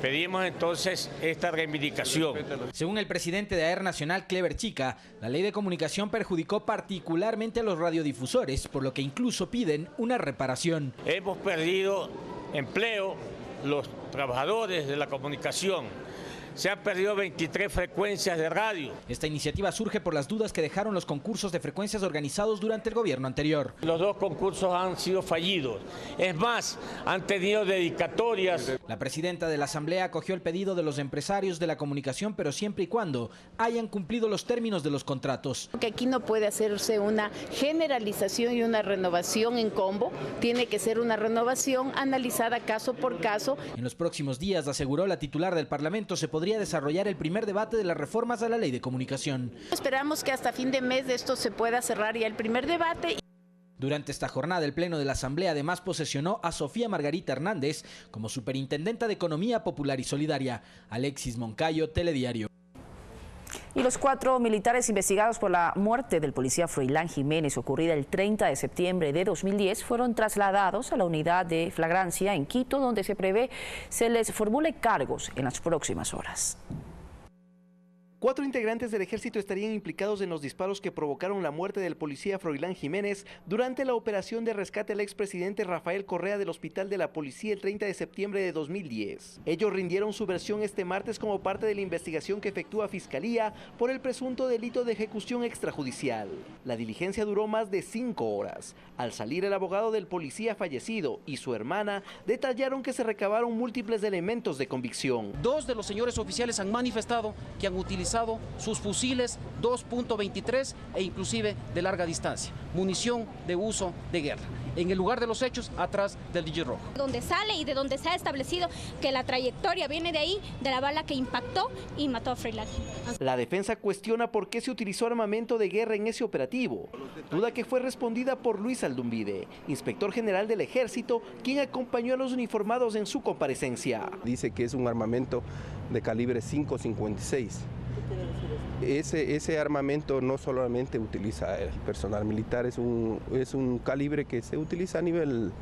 Pedimos entonces esta reivindicación. Según el presidente de AER Nacional, Clever Chica, la ley de comunicación perjudicó particularmente a los radiodifusores, por lo que incluso piden una reparación. Hemos perdido empleo, los trabajadores de la comunicación. Se han perdido 23 frecuencias de radio. Esta iniciativa surge por las dudas que dejaron los concursos de frecuencias organizados durante el gobierno anterior. Los 2 concursos han sido fallidos. Es más, han tenido dedicatorias. La presidenta de la Asamblea acogió el pedido de los empresarios de la comunicación, pero siempre y cuando hayan cumplido los términos de los contratos. Que aquí no puede hacerse una generalización y una renovación en combo. Tiene que ser una renovación analizada caso por caso. En los próximos días, aseguró la titular del Parlamento, se podría desarrollar el primer debate de las reformas a la Ley de Comunicación. Esperamos que hasta fin de mes de esto se pueda cerrar ya el primer debate. Durante esta jornada, el Pleno de la Asamblea además posesionó a Sofía Margarita Hernández como Superintendenta de Economía Popular y Solidaria. Alexis Moncayo, Telediario. Y los 4 militares investigados por la muerte del policía Froilán Jiménez, ocurrida el 30 de septiembre de 2010, fueron trasladados a la unidad de flagrancia en Quito, donde se prevé se les formule cargos en las próximas horas. 4 integrantes del ejército estarían implicados en los disparos que provocaron la muerte del policía Froilán Jiménez durante la operación de rescate al expresidente Rafael Correa del Hospital de la Policía el 30 de septiembre de 2010. Ellos rindieron su versión este martes como parte de la investigación que efectúa Fiscalía por el presunto delito de ejecución extrajudicial. La diligencia duró más de 5 horas. Al salir, el abogado del policía fallecido y su hermana detallaron que se recabaron múltiples elementos de convicción. 2 de los señores oficiales han manifestado que han utilizado utilizado sus fusiles 2.23 e inclusive de larga distancia, munición de uso de guerra. En el lugar de los hechos, atrás del DJ rojo. Donde sale y de donde se ha establecido que la trayectoria viene de ahí, de la bala que impactó y mató a Freilani. La defensa cuestiona por qué se utilizó armamento de guerra en ese operativo, duda que fue respondida por Luis Aldumbide, inspector general del Ejército, quien acompañó a los uniformados en su comparecencia. Dice que es un armamento de calibre 5.56. Ese armamento no solamente utiliza el personal militar, es un calibre que se utiliza a nivel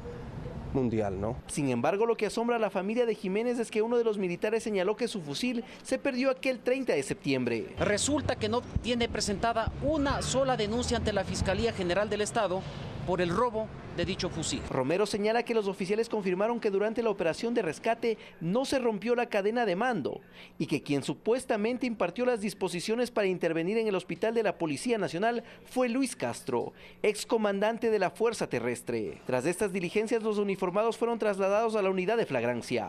mundial, ¿no? Sin embargo, lo que asombra a la familia de Jiménez es que uno de los militares señaló que su fusil se perdió aquel 30 de septiembre. Resulta que no tiene presentada una sola denuncia ante la Fiscalía General del Estado por el robo de dicho fusil. Romero señala que los oficiales confirmaron que durante la operación de rescate no se rompió la cadena de mando y que quien supuestamente impartió las disposiciones para intervenir en el hospital de la Policía Nacional fue Luis Castro, excomandante de la Fuerza Terrestre. Tras estas diligencias, los uniformados fueron trasladados a la unidad de flagrancia.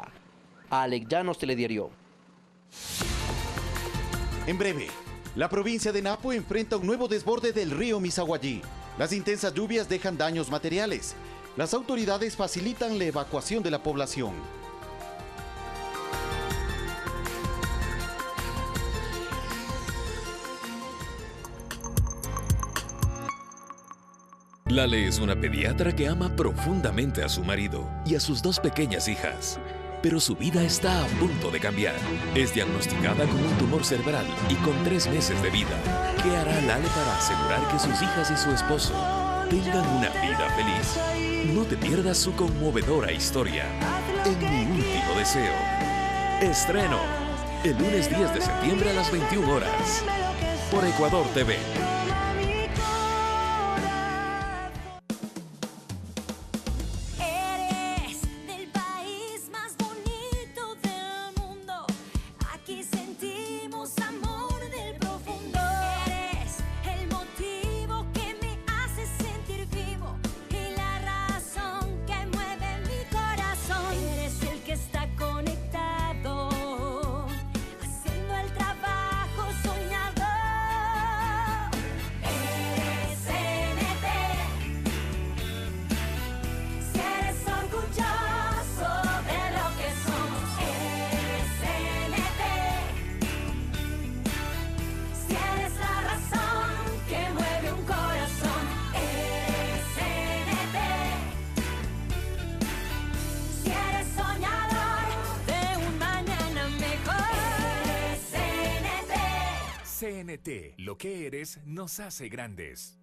Alex Llanos, Telediario. En breve, la provincia de Napo enfrenta un nuevo desborde del río Misaguallí. Las intensas lluvias dejan daños materiales. Las autoridades facilitan la evacuación de la población. Lale es una pediatra que ama profundamente a su marido y a sus dos pequeñas hijas. Pero su vida está a punto de cambiar. Es diagnosticada con un tumor cerebral y con 3 meses de vida. ¿Qué hará Lale para asegurar que sus hijas y su esposo tengan una vida feliz? No te pierdas su conmovedora historia. En mi último deseo. Estreno. El lunes 10 de septiembre a las 21 horas. Por Ecuador TV. CNT, lo que eres nos hace grandes.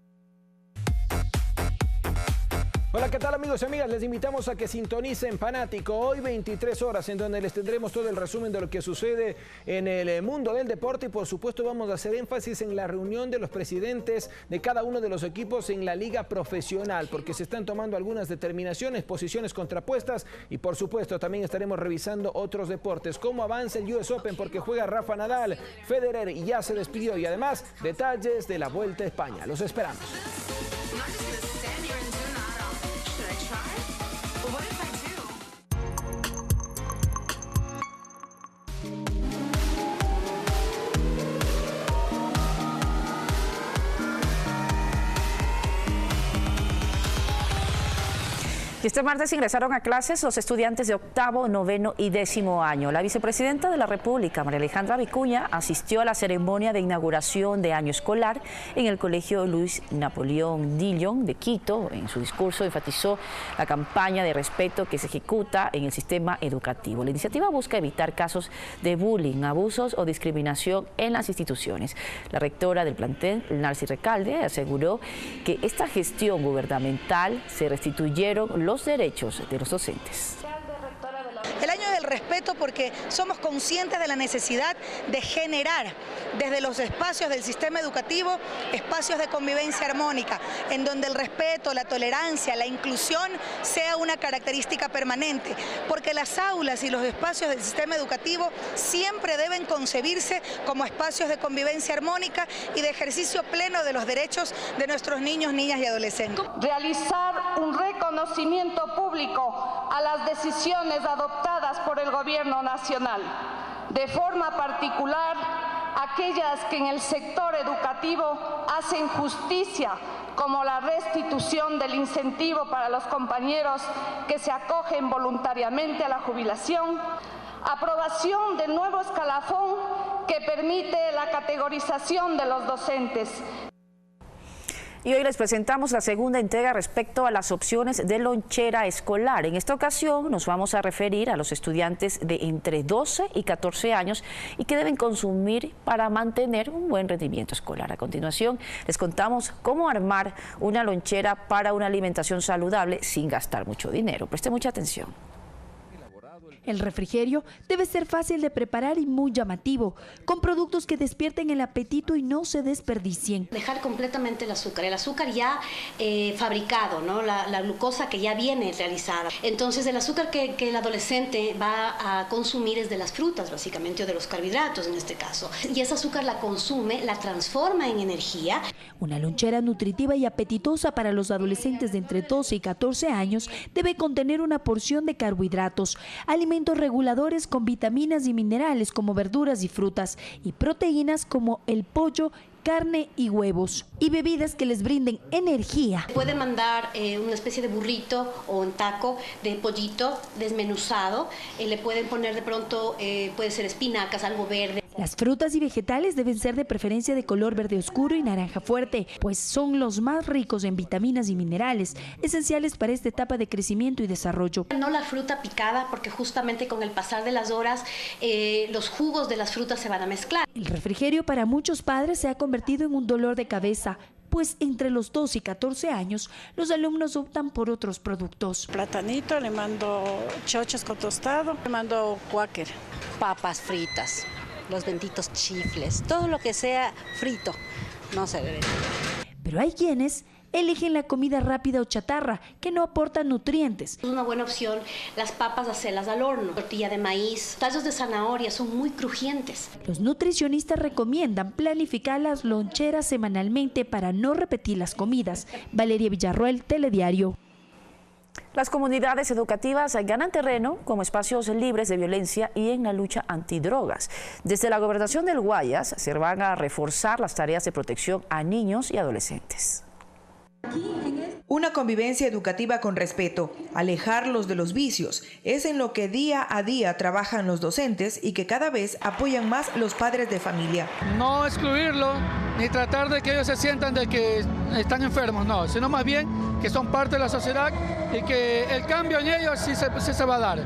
Hola, ¿qué tal amigos y amigas? Les invitamos a que sintonicen Fanático hoy 23 horas, en donde les tendremos todo el resumen de lo que sucede en el mundo del deporte y por supuesto vamos a hacer énfasis en la reunión de los presidentes de cada uno de los equipos en la liga profesional, porque se están tomando algunas determinaciones, posiciones contrapuestas y por supuesto también estaremos revisando otros deportes, cómo avanza el US Open porque juega Rafa Nadal, Federer ya se despidió y además detalles de la Vuelta a España. Los esperamos. Y este martes ingresaron a clases los estudiantes de 8º, 9º y 10º año. La vicepresidenta de la República, María Alejandra Vicuña, asistió a la ceremonia de inauguración de año escolar en el Colegio Luis Napoleón Dillon de Quito. En su discurso enfatizó la campaña de respeto que se ejecuta en el sistema educativo. La iniciativa busca evitar casos de bullying, abusos o discriminación en las instituciones. La rectora del plantel, Narci Recalde, aseguró que esta gestión gubernamental se restituyeron los derechos de los docentes. El año del respeto porque somos conscientes de la necesidad de generar desde los espacios del sistema educativo espacios de convivencia armónica, en donde el respeto, la tolerancia, la inclusión sea una característica permanente, porque las aulas y los espacios del sistema educativo siempre deben concebirse como espacios de convivencia armónica y de ejercicio pleno de los derechos de nuestros niños, niñas y adolescentes. Realizar un reconocimiento público a las decisiones adoptadas por el Gobierno Nacional. De forma particular, aquellas que en el sector educativo hacen justicia, como la restitución del incentivo para los compañeros que se acogen voluntariamente a la jubilación, aprobación del nuevo escalafón que permite la categorización de los docentes. Y hoy les presentamos la segunda entrega respecto a las opciones de lonchera escolar. En esta ocasión nos vamos a referir a los estudiantes de entre 12 y 14 años y que deben consumir para mantener un buen rendimiento escolar. A continuación les contamos cómo armar una lonchera para una alimentación saludable sin gastar mucho dinero. Preste mucha atención. El refrigerio debe ser fácil de preparar y muy llamativo, con productos que despierten el apetito y no se desperdicien. Dejar completamente el azúcar ya fabricado, ¿no? La glucosa que ya viene realizada. Entonces el azúcar que el adolescente va a consumir es de las frutas, básicamente, o de los carbohidratos en este caso. Y ese azúcar la consume, la transforma en energía. Una lonchera nutritiva y apetitosa para los adolescentes de entre 12 y 14 años debe contener una porción de carbohidratos, alimentos reguladores con vitaminas y minerales como verduras y frutas y proteínas como el pollo, carne y huevos, y bebidas que les brinden energía. Pueden mandar una especie de burrito o un taco de pollito desmenuzado, le pueden poner de pronto, puede ser espinacas, algo verde. Las frutas y vegetales deben ser de preferencia de color verde oscuro y naranja fuerte, pues son los más ricos en vitaminas y minerales, esenciales para esta etapa de crecimiento y desarrollo. No la fruta picada, porque justamente con el pasar de las horas los jugos de las frutas se van a mezclar. El refrigerio para muchos padres se ha convertido en un dolor de cabeza, pues entre los 12 y 14 años los alumnos optan por otros productos. Platanito, le mando chochos con tostado, le mando cuáquer. Papas fritas, los benditos chifles, todo lo que sea frito no se debe. Pero hay quienes eligen la comida rápida o chatarra, que no aporta nutrientes. Es una buena opción las papas hacerlas al horno, tortilla de maíz, tallos de zanahoria, son muy crujientes. Los nutricionistas recomiendan planificar las loncheras semanalmente para no repetir las comidas. Valeria Villarroel, Telediario. Las comunidades educativas ganan terreno como espacios libres de violencia y en la lucha antidrogas. Desde la Gobernación del Guayas se van a reforzar las tareas de protección a niños y adolescentes. Una convivencia educativa con respeto, alejarlos de los vicios, es en lo que día a día trabajan los docentes y que cada vez apoyan más los padres de familia. No excluirlo, ni tratar de que ellos se sientan de que están enfermos, no, sino más bien que son parte de la sociedad y que el cambio en ellos sí se va a dar.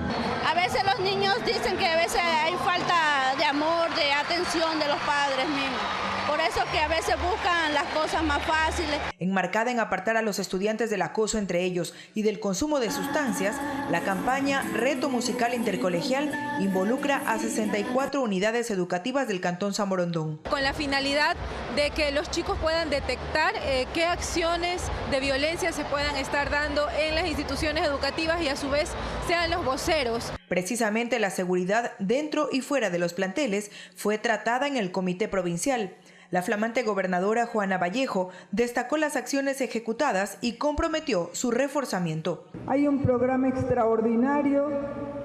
A veces los niños dicen que a veces hay falta de amor, de atención de los padres mismos. Por eso que a veces buscan las cosas más fáciles. Enmarcada en apartar a los estudiantes del acoso entre ellos y del consumo de sustancias, la campaña Reto Musical Intercolegial involucra a 64 unidades educativas del Cantón San Borondón. Con la finalidad de que los chicos puedan detectar qué acciones de violencia se puedan estar dando en las instituciones educativas y a su vez sean los voceros. Precisamente la seguridad dentro y fuera de los planteles fue tratada en el Comité Provincial. La flamante gobernadora Juana Vallejo destacó las acciones ejecutadas y comprometió su reforzamiento. Hay un programa extraordinario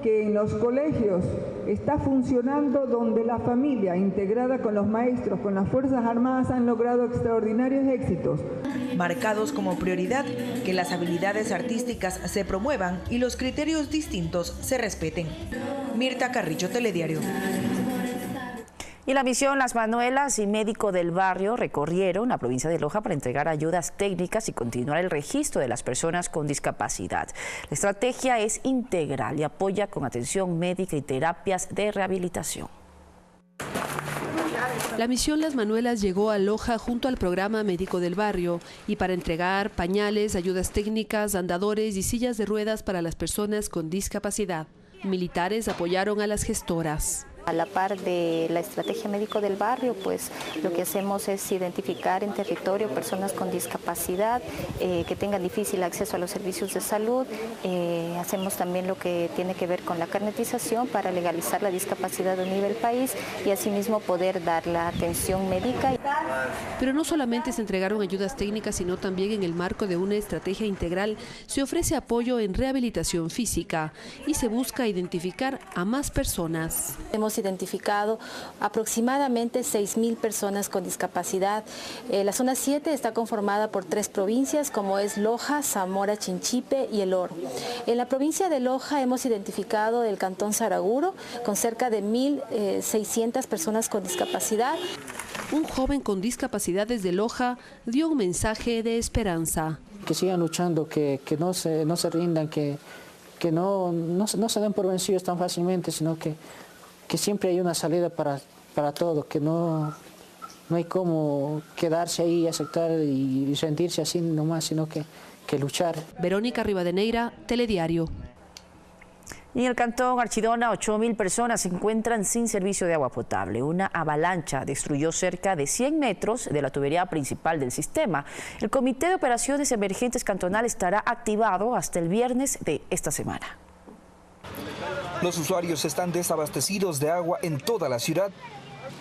que en los colegios está funcionando, donde la familia integrada con los maestros, con las Fuerzas Armadas, han logrado extraordinarios éxitos. Marcados como prioridad que las habilidades artísticas se promuevan y los criterios distintos se respeten. Mirta Carrillo, Telediario. Y la misión Las Manuelas y Médico del Barrio recorrieron la provincia de Loja para entregar ayudas técnicas y continuar el registro de las personas con discapacidad. La estrategia es integral y apoya con atención médica y terapias de rehabilitación. La misión Las Manuelas llegó a Loja junto al programa Médico del Barrio y para entregar pañales, ayudas técnicas, andadores y sillas de ruedas para las personas con discapacidad. Militares apoyaron a las gestoras. A la par de la estrategia Médico del Barrio, pues lo que hacemos es identificar en territorio personas con discapacidad que tengan difícil acceso a los servicios de salud. Hacemos también lo que tiene que ver con la carnetización para legalizar la discapacidad a nivel país y asimismo poder dar la atención médica. Pero no solamente se entregaron ayudas técnicas, sino también en el marco de una estrategia integral se ofrece apoyo en rehabilitación física y se busca identificar a más personas. Hemos hemos identificado aproximadamente 6.000 personas con discapacidad. La zona 7 está conformada por 3 provincias, como es Loja, Zamora, Chinchipe y El Oro. En la provincia de Loja hemos identificado el cantón Saraguro, con cerca de 1.600 personas con discapacidad. Un joven con discapacidades de Loja dio un mensaje de esperanza. Que sigan luchando, que no se rindan, que no se den por vencidos tan fácilmente, sino que siempre hay una salida para todo, que no hay como quedarse ahí, aceptar y sentirse así nomás, sino que luchar. Verónica Rivadeneira, Telediario. Y en el cantón Archidona, 8.000 personas se encuentran sin servicio de agua potable. Una avalancha destruyó cerca de 100 metros de la tubería principal del sistema. El Comité de Operaciones Emergentes Cantonal estará activado hasta el viernes de esta semana. Los usuarios están desabastecidos de agua en toda la ciudad.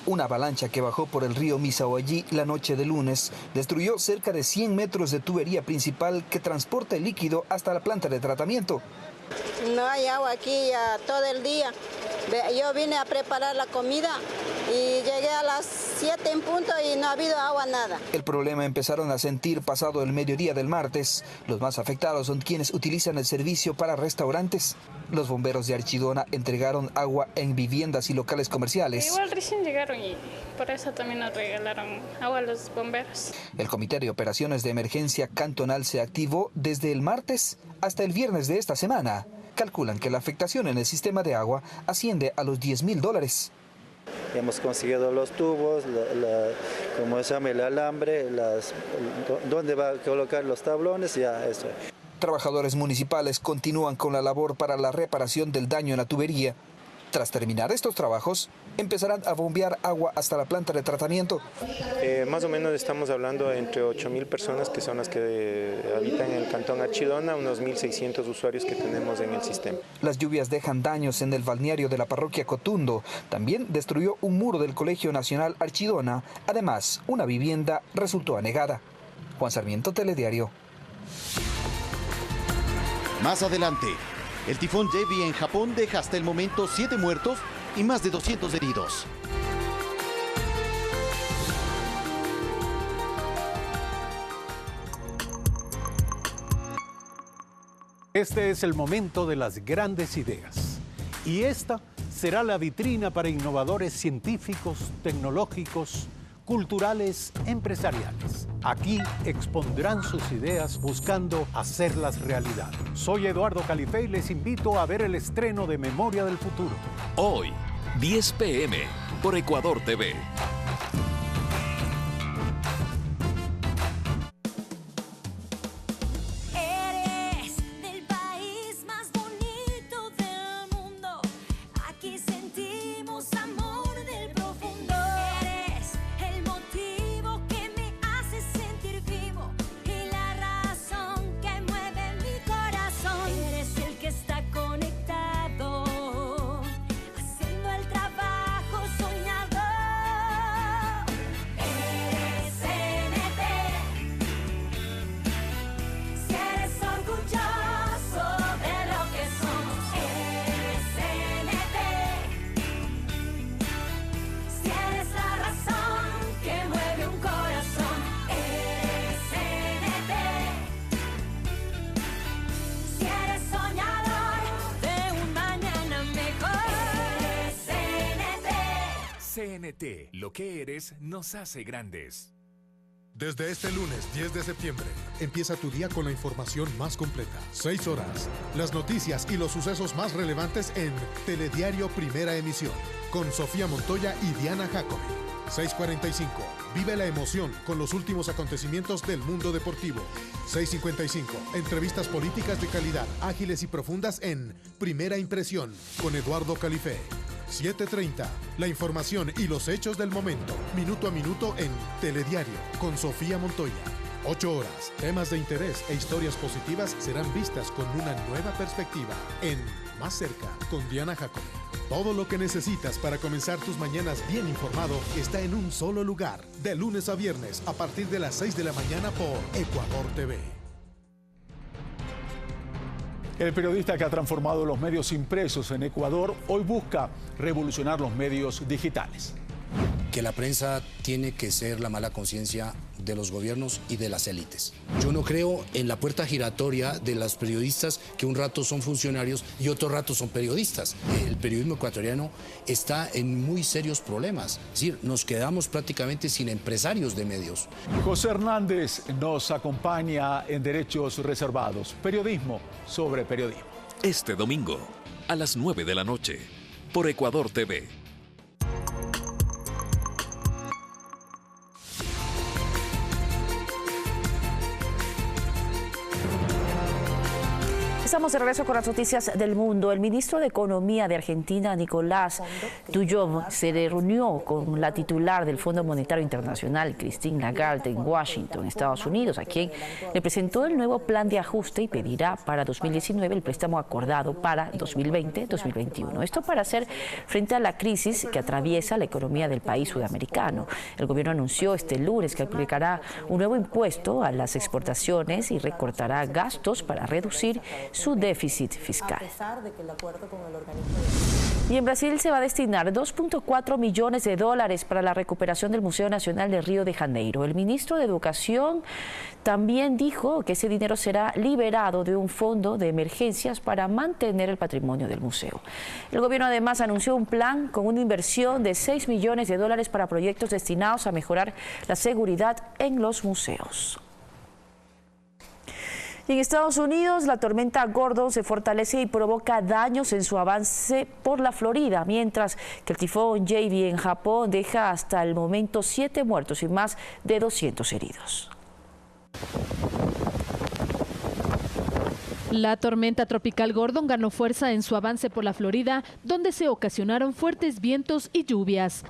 Una avalancha que bajó por el río Misahuallí la noche de lunes destruyó cerca de 100 metros de tubería principal que transporta el líquido hasta la planta de tratamiento. No hay agua aquí ya todo el día. Yo vine a preparar la comida y llegué a las 7 en punto y no ha habido agua, nada. El problema empezaron a sentir pasado el mediodía del martes. Los más afectados son quienes utilizan el servicio para restaurantes. Los bomberos de Archidona entregaron agua en viviendas y locales comerciales. Igual recién llegaron y por eso también nos regalaron agua a los bomberos. El Comité de Operaciones de Emergencia Cantonal se activó desde el martes hasta el viernes de esta semana. Calculan que la afectación en el sistema de agua asciende a los $10.000. Hemos conseguido los tubos, como se llama, el alambre, dónde va a colocar los tablones, ya eso. Trabajadores municipales continúan con la labor para la reparación del daño en la tubería. Tras terminar estos trabajos, empezarán a bombear agua hasta la planta de tratamiento. Más o menos estamos hablando entre 8.000 personas que son las que habitan en el cantón Archidona, unos 1.600 usuarios que tenemos en el sistema. Las lluvias dejan daños en el balneario de la parroquia Cotundo. También destruyó un muro del Colegio Nacional Archidona. Además, una vivienda resultó anegada. Juan Sarmiento, Telediario. Más adelante, el tifón Jebi en Japón deja hasta el momento 7 muertos y más de 200 heridos. Este es el momento de las grandes ideas. Y esta será la vitrina para innovadores científicos, tecnológicos, culturales, empresariales. Aquí expondrán sus ideas buscando hacerlas realidad. Soy Eduardo Califé y les invito a ver el estreno de Memoria del Futuro. Hoy, 10 p.m. por Ecuador TV. CNT, lo que eres nos hace grandes. Desde este lunes 10 de septiembre, empieza tu día con la información más completa. 6 horas, las noticias y los sucesos más relevantes en Telediario Primera Emisión, con Sofía Montoya y Diana Jacome. 6:45, vive la emoción con los últimos acontecimientos del mundo deportivo. 6:55, entrevistas políticas de calidad, ágiles y profundas en Primera Impresión, con Eduardo Califé. 7:30, la información y los hechos del momento, minuto a minuto en Telediario, con Sofía Montoya. 8 horas, temas de interés e historias positivas serán vistas con una nueva perspectiva en Más Cerca, con Diana Jacome. Todo lo que necesitas para comenzar tus mañanas bien informado está en un solo lugar, de lunes a viernes a partir de las 6 de la mañana por Ecuador TV. El periodista que ha transformado los medios impresos en Ecuador hoy busca revolucionar los medios digitales. Que la prensa tiene que ser la mala conciencia de los gobiernos y de las élites. Yo no creo en la puerta giratoria de los periodistas que un rato son funcionarios y otro rato son periodistas. El periodismo ecuatoriano está en muy serios problemas. Es decir, nos quedamos prácticamente sin empresarios de medios. José Hernández nos acompaña en Derechos Reservados, periodismo sobre periodismo. Este domingo, a las 9 de la noche, por Ecuador TV. Estamos de regreso con las noticias del mundo. El ministro de Economía de Argentina, Nicolás Dujovne, se reunió con la titular del Fondo Monetario Internacional, Christine Lagarde, en Washington, Estados Unidos, a quien le presentó el nuevo plan de ajuste y pedirá para 2019 el préstamo acordado para 2020-2021. Esto para hacer frente a la crisis que atraviesa la economía del país sudamericano. El gobierno anunció este lunes que aplicará un nuevo impuesto a las exportaciones y recortará gastos para reducir su déficit fiscal. Y en Brasil se va a destinar 2.4 millones de dólares para la recuperación del Museo Nacional de Río de Janeiro. El ministro de Educación también dijo que ese dinero será liberado de un fondo de emergencias para mantener el patrimonio del museo. El gobierno además anunció un plan con una inversión de 6 millones de dólares para proyectos destinados a mejorar la seguridad en los museos. En Estados Unidos, la tormenta Gordon se fortalece y provoca daños en su avance por la Florida, mientras que el tifón Jebi en Japón deja hasta el momento 7 muertos y más de 200 heridos. La tormenta tropical Gordon ganó fuerza en su avance por la Florida, donde se ocasionaron fuertes vientos y lluvias.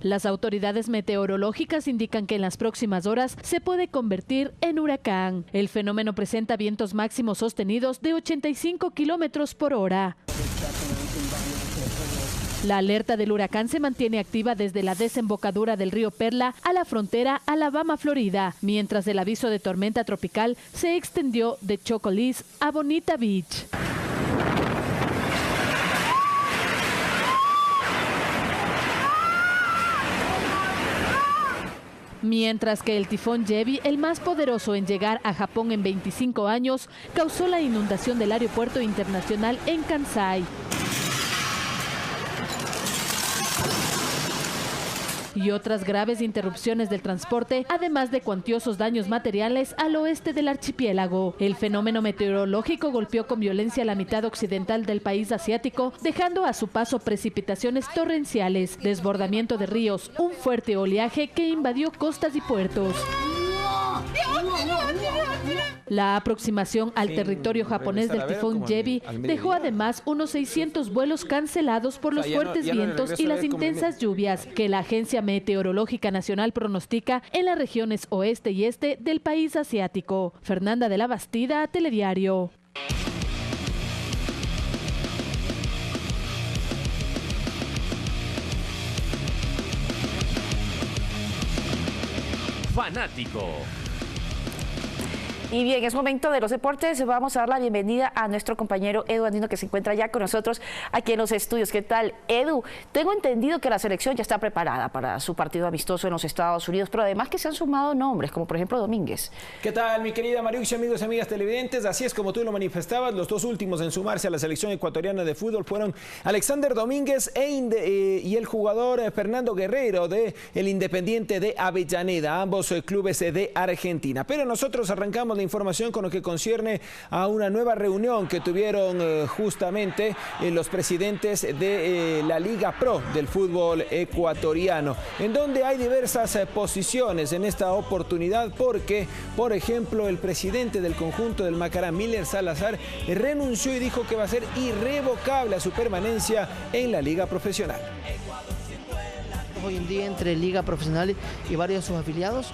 Las autoridades meteorológicas indican que en las próximas horas se puede convertir en huracán. El fenómeno presenta vientos máximos sostenidos de 85 kilómetros por hora. La alerta del huracán se mantiene activa desde la desembocadura del río Perla a la frontera Alabama-Florida, mientras el aviso de tormenta tropical se extendió de Chocolís a Bonita Beach. Mientras que el tifón Jebi, el más poderoso en llegar a Japón en 25 años, causó la inundación del aeropuerto internacional en Kansai. Y otras graves interrupciones del transporte, además de cuantiosos daños materiales al oeste del archipiélago. El fenómeno meteorológico golpeó con violencia la mitad occidental del país asiático, dejando a su paso precipitaciones torrenciales, desbordamiento de ríos, un fuerte oleaje que invadió costas y puertos. La aproximación al territorio japonés del tifón Jebi dejó además unos 600 vuelos cancelados por los fuertes vientos y las intensas lluvias que la Agencia Meteorológica Nacional pronostica en las regiones oeste y este del país asiático. Fernanda de la Bastida, Telediario. Fanático. Y bien, es momento de los deportes. Vamos a dar la bienvenida a nuestro compañero Edu Andino, que se encuentra ya con nosotros aquí en los estudios. ¿Qué tal, Edu? Tengo entendido que la selección ya está preparada para su partido amistoso en los Estados Unidos, pero además que se han sumado nombres, como por ejemplo Domínguez. ¿Qué tal, mi querida Mariuxia, amigos y amigas televidentes? Así es como tú lo manifestabas, los dos últimos en sumarse a la selección ecuatoriana de fútbol fueron Alexander Domínguez y el jugador Fernando Guerrero de el Independiente de Avellaneda, ambos clubes de Argentina. Pero nosotros arrancamos la información con lo que concierne a una nueva reunión que tuvieron justamente los presidentes de la Liga Pro del fútbol ecuatoriano, en donde hay diversas posiciones en esta oportunidad porque, por ejemplo, el presidente del conjunto del Macará, Miller Salazar, renunció y dijo que va a ser irrevocable a su permanencia en la Liga Profesional. Hoy en día entre Liga Profesional y varios subafiliados,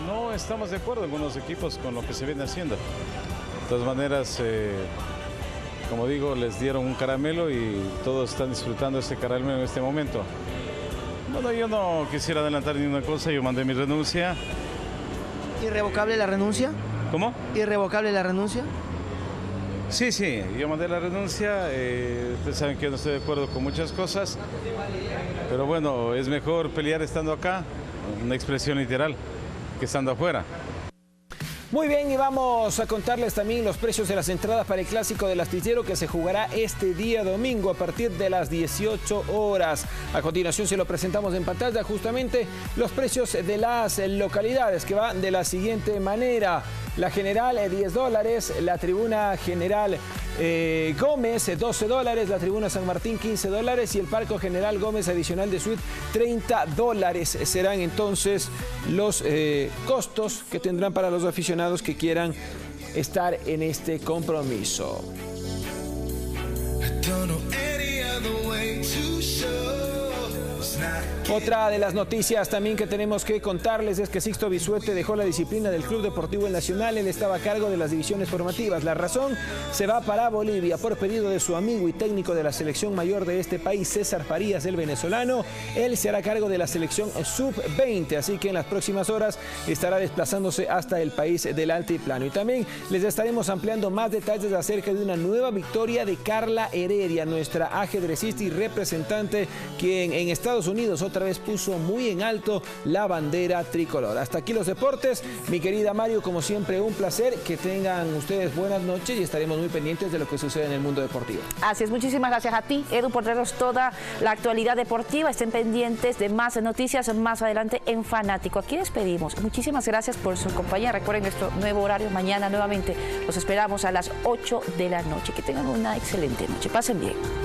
no estamos de acuerdo con los equipos con lo que se viene haciendo. De todas maneras, como digo, les dieron un caramelo y todos están disfrutando este caramelo en este momento. Bueno, yo no quisiera adelantar ni una cosa, yo mandé mi renuncia ¿Irrevocable la renuncia? ¿Cómo? ¿Irrevocable la renuncia? Sí, yo mandé la renuncia, ustedes saben que no estoy de acuerdo con muchas cosas, pero bueno, es mejor pelear estando acá, una expresión literal, que estando afuera. Muy bien, y vamos a contarles también los precios de las entradas para el Clásico del Astillero que se jugará este día domingo a partir de las 18 horas. A continuación se lo presentamos en pantalla justamente los precios de las localidades que van de la siguiente manera. La General, $10, la Tribuna General Gómez, $12, la Tribuna San Martín, $15 y el Parque General Gómez adicional de suite, $30. Serán entonces los costos que tendrán para los aficionados que quieran estar en este compromiso. Otra de las noticias también que tenemos que contarles es que Sixto Bisuete dejó la disciplina del Club Deportivo El Nacional. Él estaba a cargo de las divisiones formativas. La razón, se va para Bolivia por pedido de su amigo y técnico de la selección mayor de este país, César Farías, el venezolano. Él se hará cargo de la selección sub-20, así que en las próximas horas estará desplazándose hasta el país del altiplano. Y también les estaremos ampliando más detalles acerca de una nueva victoria de Carla Heredia, nuestra ajedrecista y representante, quien en Estados Unidos otra vez puso muy en alto la bandera tricolor. Hasta aquí los deportes. Mi querida Mario, como siempre, un placer. Que tengan ustedes buenas noches y estaremos muy pendientes de lo que sucede en el mundo deportivo. Así es, muchísimas gracias a ti, Edu, por traernos toda la actualidad deportiva. Estén pendientes de más noticias más adelante en Fanático. Aquí despedimos. Muchísimas gracias por su compañía. Recuerden nuestro nuevo horario mañana nuevamente. Los esperamos a las 8 de la noche. Que tengan una excelente noche. Pasen bien.